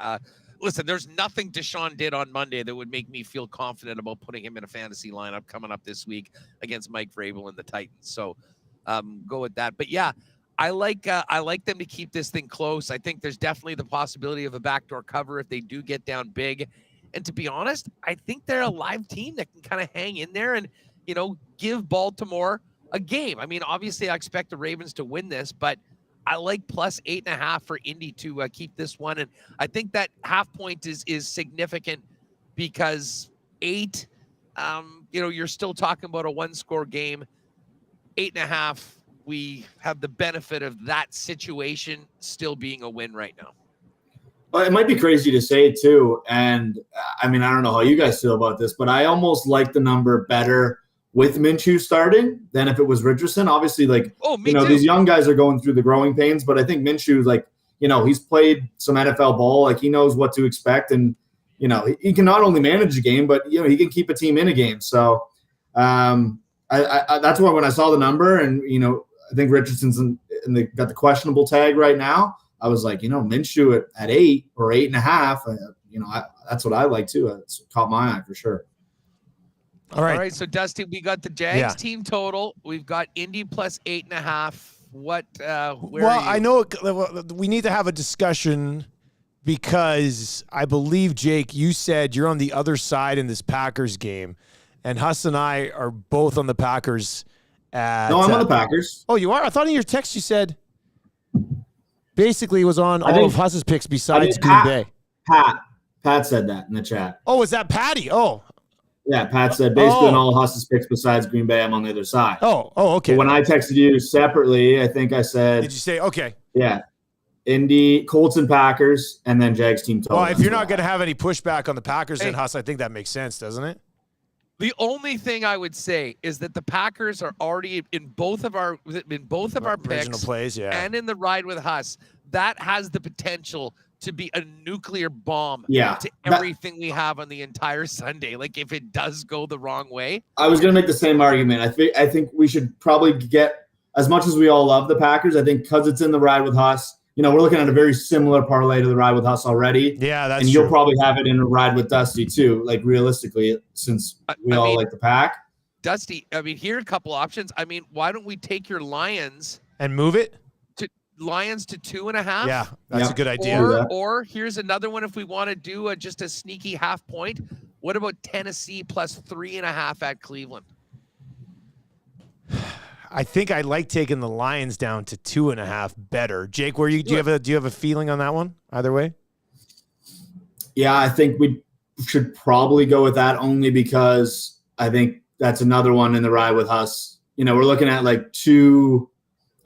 Listen, there's nothing Deshaun did on Monday that would make me feel confident about putting him in a fantasy lineup coming up this week against Mike Vrabel and the Titans. So go with that. But yeah, I like them to keep this thing close. I think there's definitely the possibility of a backdoor cover if they do get down big. And to be honest, I think they're a live team that can kind of hang in there and give Baltimore a game. I mean, obviously, I expect the Ravens to win this, but I like plus 8.5 for Indy to keep this one. And I think that half point is significant because 8, you're still talking about a 1-score game. 8.5, we have the benefit of that situation still being a win right now. Well, it might be crazy to say too. And I mean, I don't know how you guys feel about this, but I almost like the number better with Minshew starting than if it was Richardson. Obviously, like, too. These young guys are going through the growing pains, but I think Minshew, like, he's played some NFL ball. Like, he knows what to expect. And, he can not only manage a game, but, he can keep a team in a game. So I that's why when I saw the number and, I think Richardson's got the questionable tag right now. I was like, Minshew at 8 or 8.5, that's what I like too. It's caught my eye for sure. All right. So Dusty, we got the Jags team total. We've got Indy plus 8.5. What? I know we need to have a discussion because I believe, Jake, you said you're on the other side in this Packers game, and Huss and I are both on the Packers. No, I'm on the Packers. Oh, you are? I thought in your text you said basically it was on all of Huss's picks besides Green Bay. Pat said that in the chat. Oh, is that Patty? Oh. Yeah, Pat said basically on all of Huss's picks besides Green Bay, I'm on the other side. Oh, okay. But when I texted you separately, I think I said. Did you say, okay. Yeah. Indy, Colts, and Packers, and then Jags team total. Well, if you're not going to have any pushback on the Packers, then Huss, I think that makes sense, doesn't it? The only thing I would say is that the Packers are already in both of our picks plays, and in the ride with Huss. That has the potential to be a nuclear bomb to everything we have on the entire Sunday. Like if it does go the wrong way. I was going to make the same argument. I think we should probably get, as much as we all love the Packers, I think because it's in the ride with Huss, we're looking at a very similar parlay to the ride with Huss already. Yeah, that's and you'll probably have it in a ride with Dusty too, like realistically, since we all like the Pack. Dusty, I mean, here are a couple options. I mean, why don't we take your Lions and move it? Lions to 2.5. Yeah, that's a good idea. Or here's another one if we want to do just a sneaky half point. What about Tennessee plus 3.5 at Cleveland? I think I like taking the Lions down to 2.5 better. Jake, do you have a feeling on that one either way? Yeah, I think we should probably go with that only because I think that's another one in the ride with us. You know, we're looking at like 2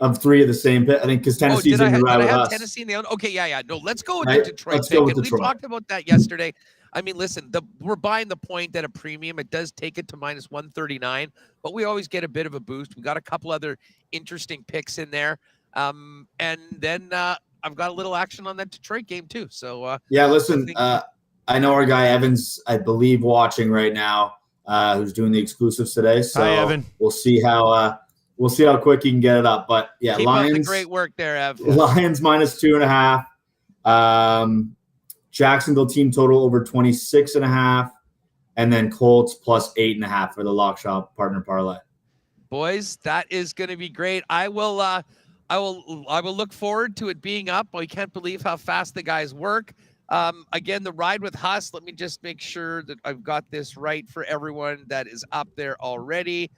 of 3 of the same pit. I think because Tennessee's in the ride with us. Tennessee in the okay, yeah. No, let's go with Right? the Detroit Let's pick. go with And Detroit. we talked about that yesterday. I mean, listen, we're buying the point at a premium. It does take it to minus 139, but we always get a bit of a boost. We got a couple other interesting picks in there. And then I've got a little action on that Detroit game too. So yeah, listen, I know our guy Evan's, I believe, watching right now, who's doing the exclusives today. So hi, Evan. We'll see how quick he can get it up. But yeah, keep Lions. up the great work there, Ev. Lions minus 2.5. Jacksonville team total over 26.5, and then Colts plus 8.5 for the lock shop partner parlay. Boys, that is going to be great. I will look forward to it being up. I can't believe how fast the guys work. Again, the ride with Huss. Let me just make sure that I've got this right for everyone that is up there already.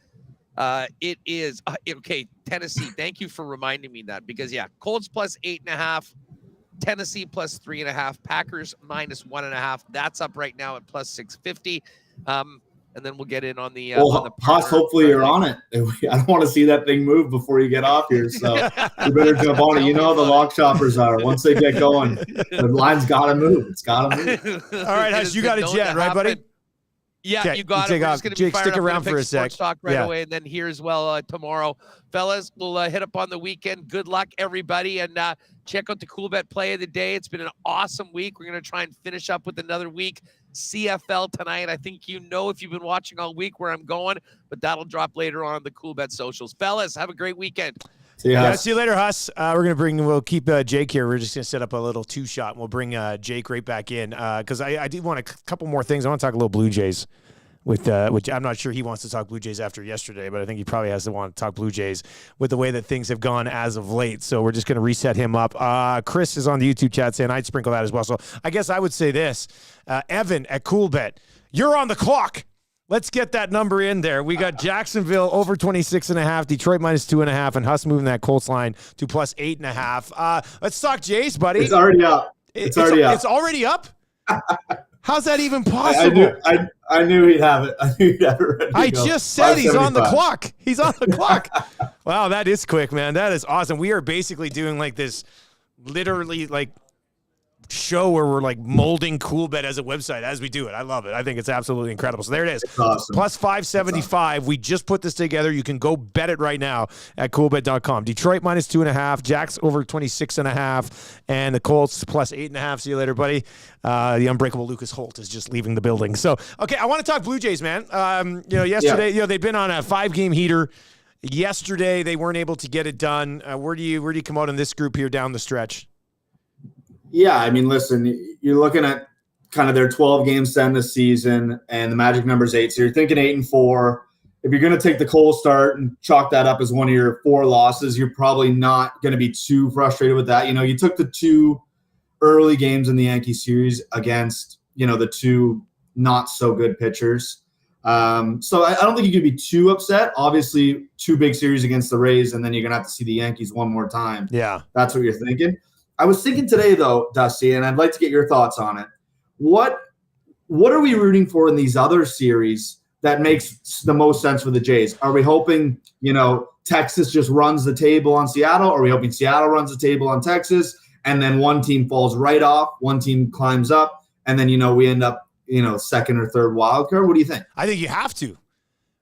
It is okay. Tennessee. Thank you for reminding me that because Colts plus 8.5. Tennessee plus 3.5, Packers minus 1.5. That's up right now at plus 650. And then we'll get in on the. Haas, hopefully you're on it. I don't want to see that thing move before you get off here. So you better jump on it. You know how the lock shoppers are. Once they get going, the line's got to move. It's got to move. All right, Haas, you got a jet, right, buddy? Yeah, okay, you got it. We're just Jake, stick around for a sec. Talk right away, and then here as well tomorrow, fellas. We'll hit up on the weekend. Good luck, everybody, and check out the Cool Bet Play of the Day. It's been an awesome week. We're gonna try and finish up with another week. CFL tonight. I think you know if you've been watching all week where I'm going, but that'll drop later on the Cool Bet socials. Fellas, have a great weekend. See you later, Huss. We'll keep Jake here. We're just going to set up a little 2-shot, and we'll bring Jake right back in because I do want a couple more things. I want to talk a little Blue Jays with which I'm not sure he wants to talk Blue Jays after yesterday, but I think he probably has to want to talk Blue Jays with the way that things have gone as of late. So we're just going to reset him up. Chris is on the YouTube chat saying I'd sprinkle that as well. So I guess I would say this. Evan at CoolBet, you're on the clock. Let's get that number in there. We got Jacksonville over 26.5, Detroit minus 2.5, and Huss moving that Colts line to plus 8.5. Let's talk Jays, buddy. It's already up. It's already up. It's already up? How's that even possible? I knew he'd have it. I knew he'd have it ready to go. Just said he's on the clock. He's on the clock. Wow, that is quick, man. That is awesome. We are basically doing like this literally like show where we're like molding CoolBet as a website as we do it. I love it. I think it's absolutely incredible. So there it is. Awesome. Plus 575. We just put this together. You can go bet it right now at coolbet.com. Detroit minus 2.5, Jacks over 26.5, and the Colts plus 8.5. See you later, buddy. The unbreakable Lucas Holt is just leaving the building. So, okay, I want to talk Blue Jays, man. Yesterday, they've been on a 5-game heater. Yesterday, they weren't able to get it done. Where do you come out in this group here down the stretch? Yeah, I mean, listen, you're looking at kind of their 12 games to end the season, and the magic number's 8. So you're thinking 8-4. If you're going to take the cold start and chalk that up as one of your 4 losses, you're probably not going to be too frustrated with that. You know, you took the 2 early games in the Yankee series against, the 2 not so good pitchers. So I don't think you could be too upset. Obviously, 2 big series against the Rays, and then you're going to have to see the Yankees one more time. Yeah. That's what you're thinking. I was thinking today, though, Dusty, and I'd like to get your thoughts on it. What are we rooting for in these other series that makes the most sense for the Jays? Are we hoping, Texas just runs the table on Seattle? Are we hoping Seattle runs the table on Texas, and then one team falls right off, one team climbs up, and then, we end up, second or third wild card? What do you think? I think you have to.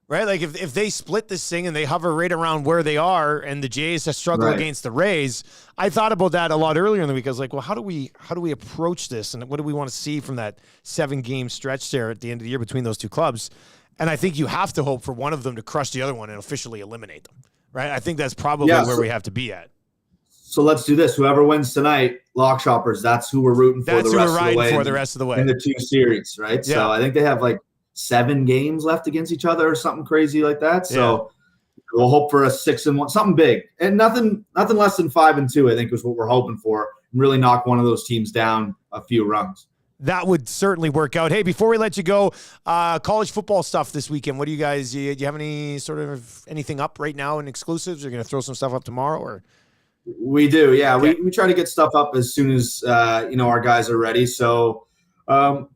Right? Like if they split this thing and they hover right around where they are and the Jays have struggled against the Rays, I thought about that a lot earlier in the week. I was like, well, how do we approach this? And what do we want to see from that 7-game stretch there at the end of the year between those 2 clubs? And I think you have to hope for one of them to crush the other one and officially eliminate them. Right? I think that's probably where we have to be at. So let's do this. Whoever wins tonight, lock shoppers, that's who we're rooting for the rest of the way. In the 2 series, right? Yeah. So I think they have 7 games left against each other or something crazy like that. So we'll hope for a 6-1, something big, and nothing less than 5-2. I think is what we're hoping for, and really knock one of those teams down a few rungs. that would certainly work out. Hey, before we let you go, college football stuff this weekend. What do you guys, do you have any sort of anything up right now in exclusives? You're going to throw some stuff up tomorrow, or? We do, yeah. Okay. We try to get stuff up as soon as our guys are ready. So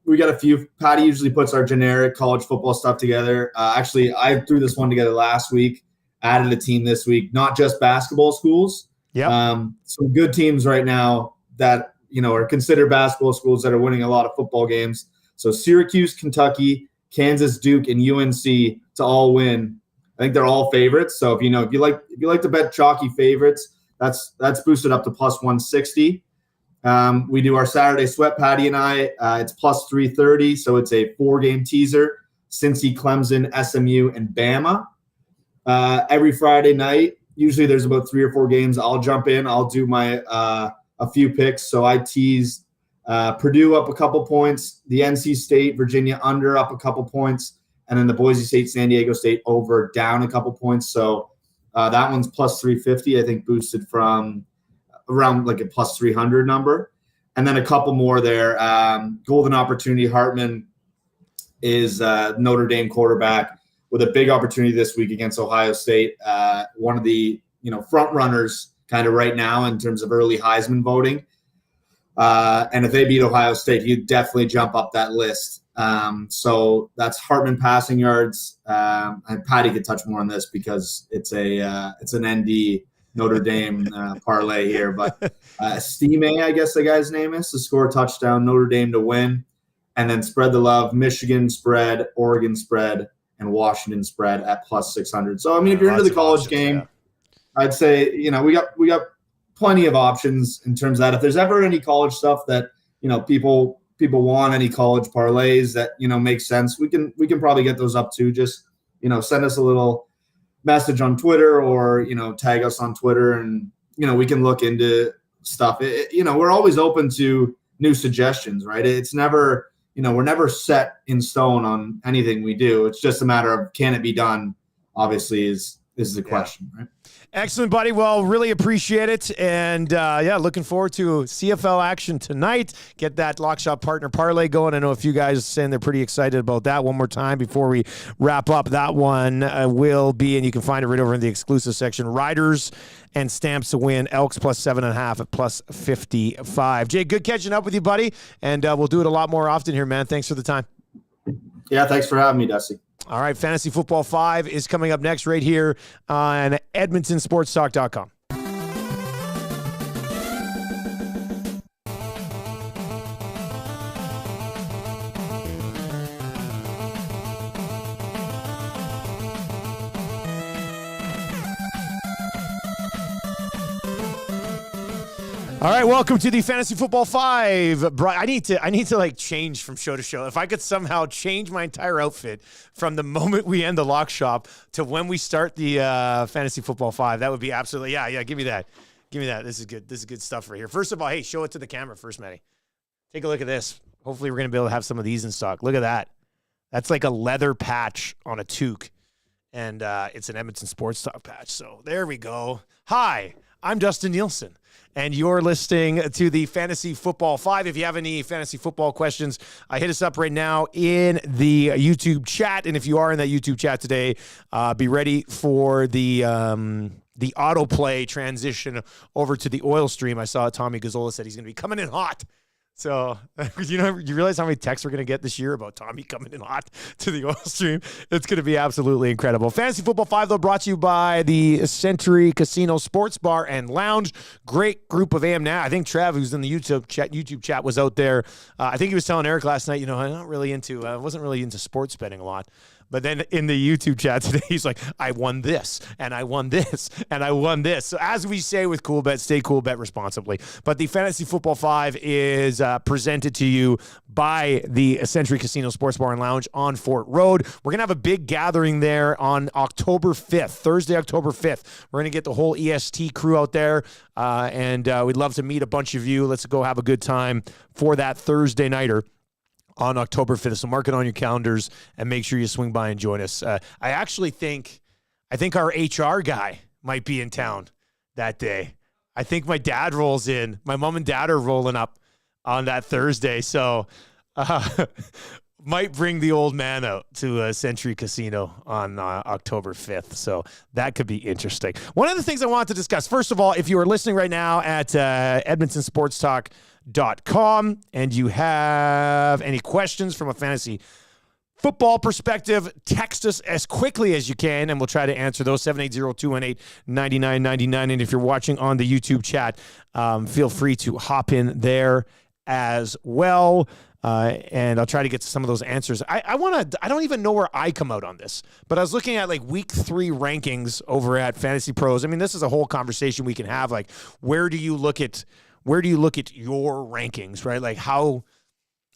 we got a few. Patty usually puts our generic college football stuff together. Actually, I threw this one together last week. Added a team this week, not just basketball schools. Yeah. Some good teams right now that are considered basketball schools that are winning a lot of football games. So Syracuse, Kentucky, Kansas, Duke, and UNC to all win. I think they're all favorites. So if you like to bet chalky favorites, that's boosted up to plus 160. We do our Saturday sweat, Patty and I. It's plus 330, so it's a 4-game teaser. Cincy, Clemson, SMU, and Bama. Every Friday night, usually there's about 3 or 4 games. I'll jump in. I'll do my a few picks. So I tease Purdue up a couple points, the NC State, Virginia under up a couple points, and then the Boise State, San Diego State over down a couple points. So that one's plus 350, I think, boosted from around like a plus 300 number. And then a couple more there. Golden opportunity. Hartman is Notre Dame quarterback with a big opportunity this week against Ohio State. One of the front runners kind of right now in terms of early Heisman voting. And if they beat Ohio State, he'd definitely jump up that list. So that's Hartman passing yards. And Patty could touch more on this because it's an ND Notre Dame parlay here. But Stime, I guess the guy's name is, to score a touchdown, Notre Dame to win. And then spread the love, Michigan spread, Oregon spread, and Washington spread at plus 600. So, I mean, if you're into the college game, yeah, I'd say, we got plenty of options in terms of that. If there's ever any college stuff that, people want, any college parlays that, make sense, we can probably get those up too. Just, send us a little message on Twitter or, tag us on Twitter and, we can look into stuff. We're always open to new suggestions, right? It's never, we're never set in stone on anything we do. It's just a matter of, can it be done? Obviously is the question, right? Excellent, buddy. Well, really appreciate it. And, looking forward to CFL action tonight. Get that Lock Shop Partner Parlay going. I know a few guys are saying they're pretty excited about that. One more time before we wrap up. That one will be, and you can find it right over in the exclusive section, Riders and Stamps to win. Elks plus 7.5 at plus 55. Jay, good catching up with you, buddy. And we'll do it a lot more often here, man. Thanks for the time. Yeah, thanks for having me, Dusty. All right, Fantasy Football 5 is coming up next right here on EdmontonSportsTalk.com. All right, welcome to the Fantasy Football 5. I need to like change from show to show. If I could somehow change my entire outfit from the moment we end the Lock Shop to when we start the Fantasy Football 5, that would be absolutely, yeah, give me that. Give me that. This is good. This is good stuff right here. First of all, hey, show it to the camera first, Matty. Take a look at this. Hopefully we're going to be able to have some of these in stock. Look at that. That's like a leather patch on a toque. And it's an Edmonton Sports Talk patch. So there we go. Hi, I'm Dustin Nielsen. And you're listening to the Fantasy Football 5. If you have any fantasy football questions, hit us up right now in the YouTube chat. And if you are in that YouTube chat today, be ready for the autoplay transition over to the oil stream. I saw Tommy Gazzola said he's going to be coming in hot. So, you realize how many texts we're going to get this year about Tommy coming in hot to the oil stream? It's going to be absolutely incredible. Fantasy Football 5, though, brought to you by the Century Casino Sports Bar and Lounge. Great group of AM now. I think Trav, who's in the YouTube chat, was out there. I think he was telling Eric last night, I wasn't really into sports betting a lot. But then in the YouTube chat today, he's like, I won this, and I won this, and I won this. So as we say with Cool Bet, stay cool, bet responsibly. But the Fantasy Football 5 is presented to you by the Century Casino Sports Bar and Lounge on Fort Road. We're going to have a big gathering there on October 5th, Thursday, October 5th. We're going to get the whole EST crew out there, and we'd love to meet a bunch of you. Let's go have a good time for that Thursday nighter on October 5th. So mark it on your calendars and make sure you swing by and join us. I think our HR guy might be in town that day. I think my dad rolls in. My mom and dad are rolling up on that Thursday. So might bring the old man out to Century Casino on October 5th. So that could be interesting. One of the things I want to discuss, first of all, if you are listening right now at edmontonsportstalk.com and you have any questions from a fantasy football perspective, text us as quickly as you can, and we'll try to answer those, 780-218-9999. And if you're watching on the YouTube chat, feel free to hop in there as well. And I'll try to get to some of those answers. I don't even know where I come out on this, but I was looking at like week 3 rankings over at Fantasy Pros. I mean, this is a whole conversation we can have. Like, where do you look at your rankings, right? Like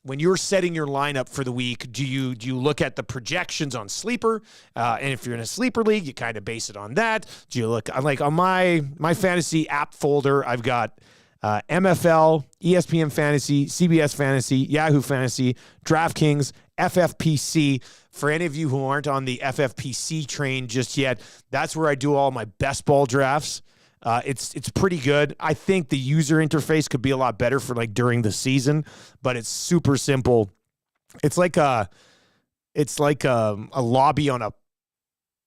when you're setting your lineup for the week, do you look at the projections on Sleeper? And if you're in a Sleeper league, you kind of base it on that. Do you look like on my fantasy app folder, I've got MFL, ESPN Fantasy, CBS Fantasy, Yahoo Fantasy, DraftKings, FFPC. For any of you who aren't on the FFPC train just yet, that's where I do all my best ball drafts. It's pretty good. I think the user interface could be a lot better for like during the season, but it's super simple. It's like a lobby on a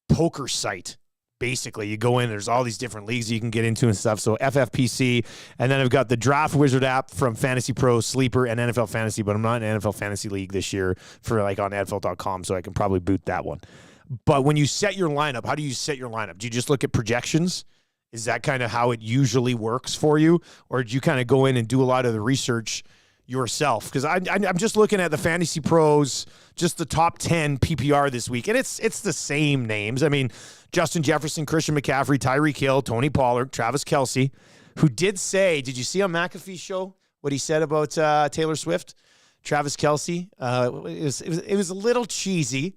poker site. Basically, you go in, there's all these different leagues you can get into and stuff. So FFPC, and then I've got the Draft Wizard app from Fantasy Pro, Sleeper, and NFL Fantasy, but I'm not in NFL Fantasy League this year for like on NFL.com, so I can probably boot that one. But when you set your lineup, how do you set your lineup? Do you just look at projections? Is that kind of how it usually works for you? Or do you kind of go in and do a lot of the research yourself? Because I'm just looking at the Fantasy Pros, just the top 10 PPR this week, and it's the same names. I mean, Justin Jefferson, Christian McCaffrey, Tyreek Hill, Tony Pollard, Travis Kelce, who did say, did you see on McAfee's show what he said about Taylor Swift? Travis Kelce, it was a little cheesy,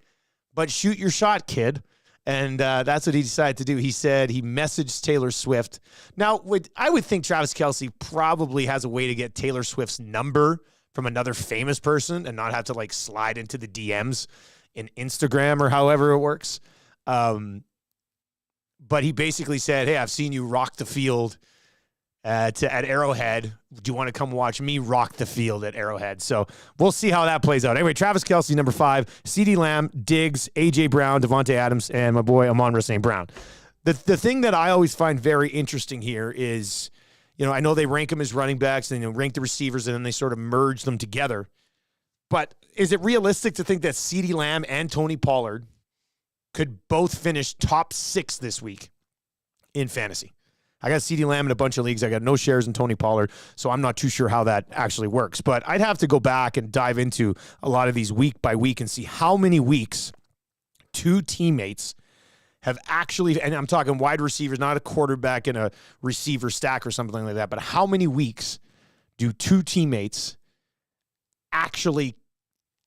but shoot your shot, kid. And that's what he decided to do. He said he messaged Taylor Swift. Now, I would think Travis Kelce probably has a way to get Taylor Swift's number from another famous person and not have to like slide into the DMs in Instagram or however it works. But he basically said, hey, I've seen you rock the field at Arrowhead. Do you want to come watch me rock the field at Arrowhead? So we'll see how that plays out. Anyway, Travis Kelce, number 5, CeeDee Lamb, Diggs, A.J. Brown, Devontae Adams, and my boy Amon-Ra St. Brown. The thing that I always find very interesting here is, you know, I know they rank them as running backs and rank the receivers and then they sort of merge them together. But is it realistic to think that CeeDee Lamb and Tony Pollard could both finish top 6 this week in fantasy? I got CeeDee Lamb in a bunch of leagues. I got no shares in Tony Pollard, so I'm not too sure how that actually works. But I'd have to go back and dive into a lot of these week by week and see how many weeks 2 teammates have actually, and I'm talking wide receivers, not a quarterback and a receiver stack or something like that, but how many weeks do 2 teammates actually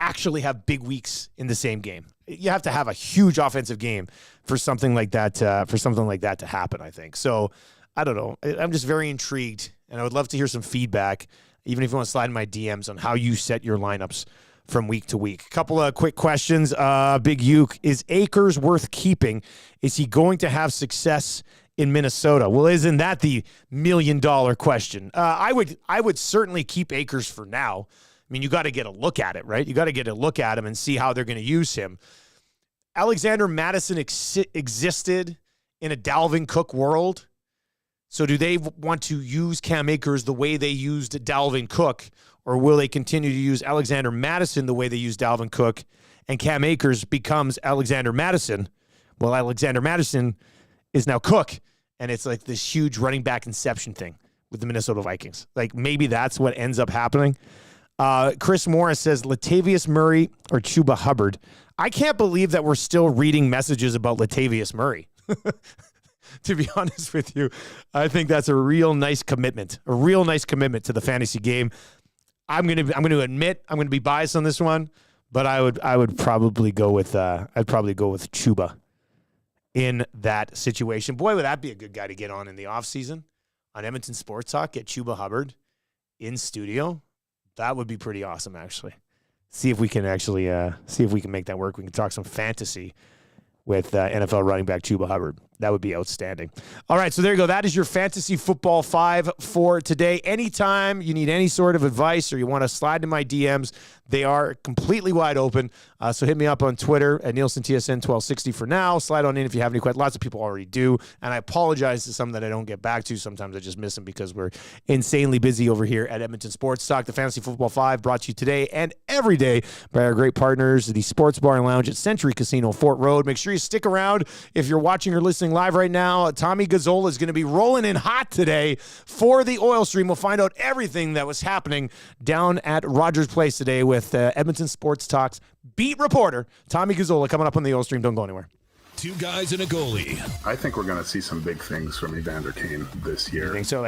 have big weeks in the same game? You have to have a huge offensive game for something like that to happen, I think. So I don't know. I'm just very intrigued, and I would love to hear some feedback, even if you want to slide in my DMs on how you set your lineups from week to week. A couple of quick questions. Big Uke, is Akers worth keeping? Is he going to have success in Minnesota? Well, isn't that the $1 million question? I would certainly keep Akers for now. I mean, you got to get a look at it, right? You got to get a look at him and see how they're going to use him. Alexander Mattison existed in a Dalvin Cook world. So do they want to use Cam Akers the way they used Dalvin Cook, or will they continue to use Alexander Mattison the way they used Dalvin Cook, and Cam Akers becomes Alexander Mattison? Well, Alexander Mattison is now Cook, and it's like this huge running back inception thing with the Minnesota Vikings. Like maybe that's what ends up happening. Chris Morris says Latavius Murray or Chuba Hubbard. I can't believe that we're still reading messages about Latavius Murray. To be honest with you, I think that's a real nice commitment to the fantasy game. I'm going to admit I'm going to be biased on this one, but I would probably go with Chuba in that situation. Boy, would that be a good guy to get on in the offseason on Edmonton Sports Talk, get Chuba Hubbard in studio. That would be pretty awesome, actually. See if we can make that work. We can talk some fantasy with NFL running back Chuba Hubbard. That would be outstanding. All right, so there you go. That is your Fantasy Football 5 for today. Anytime you need any sort of advice or you want to slide into my DMs, they are completely wide open. So hit me up on Twitter at NielsenTSN1260 for now. Slide on in if you have any questions. Lots of people already do. And I apologize to some that I don't get back to. Sometimes I just miss them because we're insanely busy over here at Edmonton Sports Talk. The Fantasy Football 5 brought to you today and every day by our great partners, the Sports Bar and Lounge at Century Casino, Fort Road. Make sure you stick around if you're watching or listening live right now. Tommy Gazzola is going to be rolling in hot today for the oil stream. We'll find out everything that was happening down at Rogers Place today with Edmonton Sports Talk's beat reporter, Tommy Gazzola, coming up on the oil stream. Don't go anywhere. Two guys and a goalie. I think we're going to see some big things from Evander Kane this year. I think so.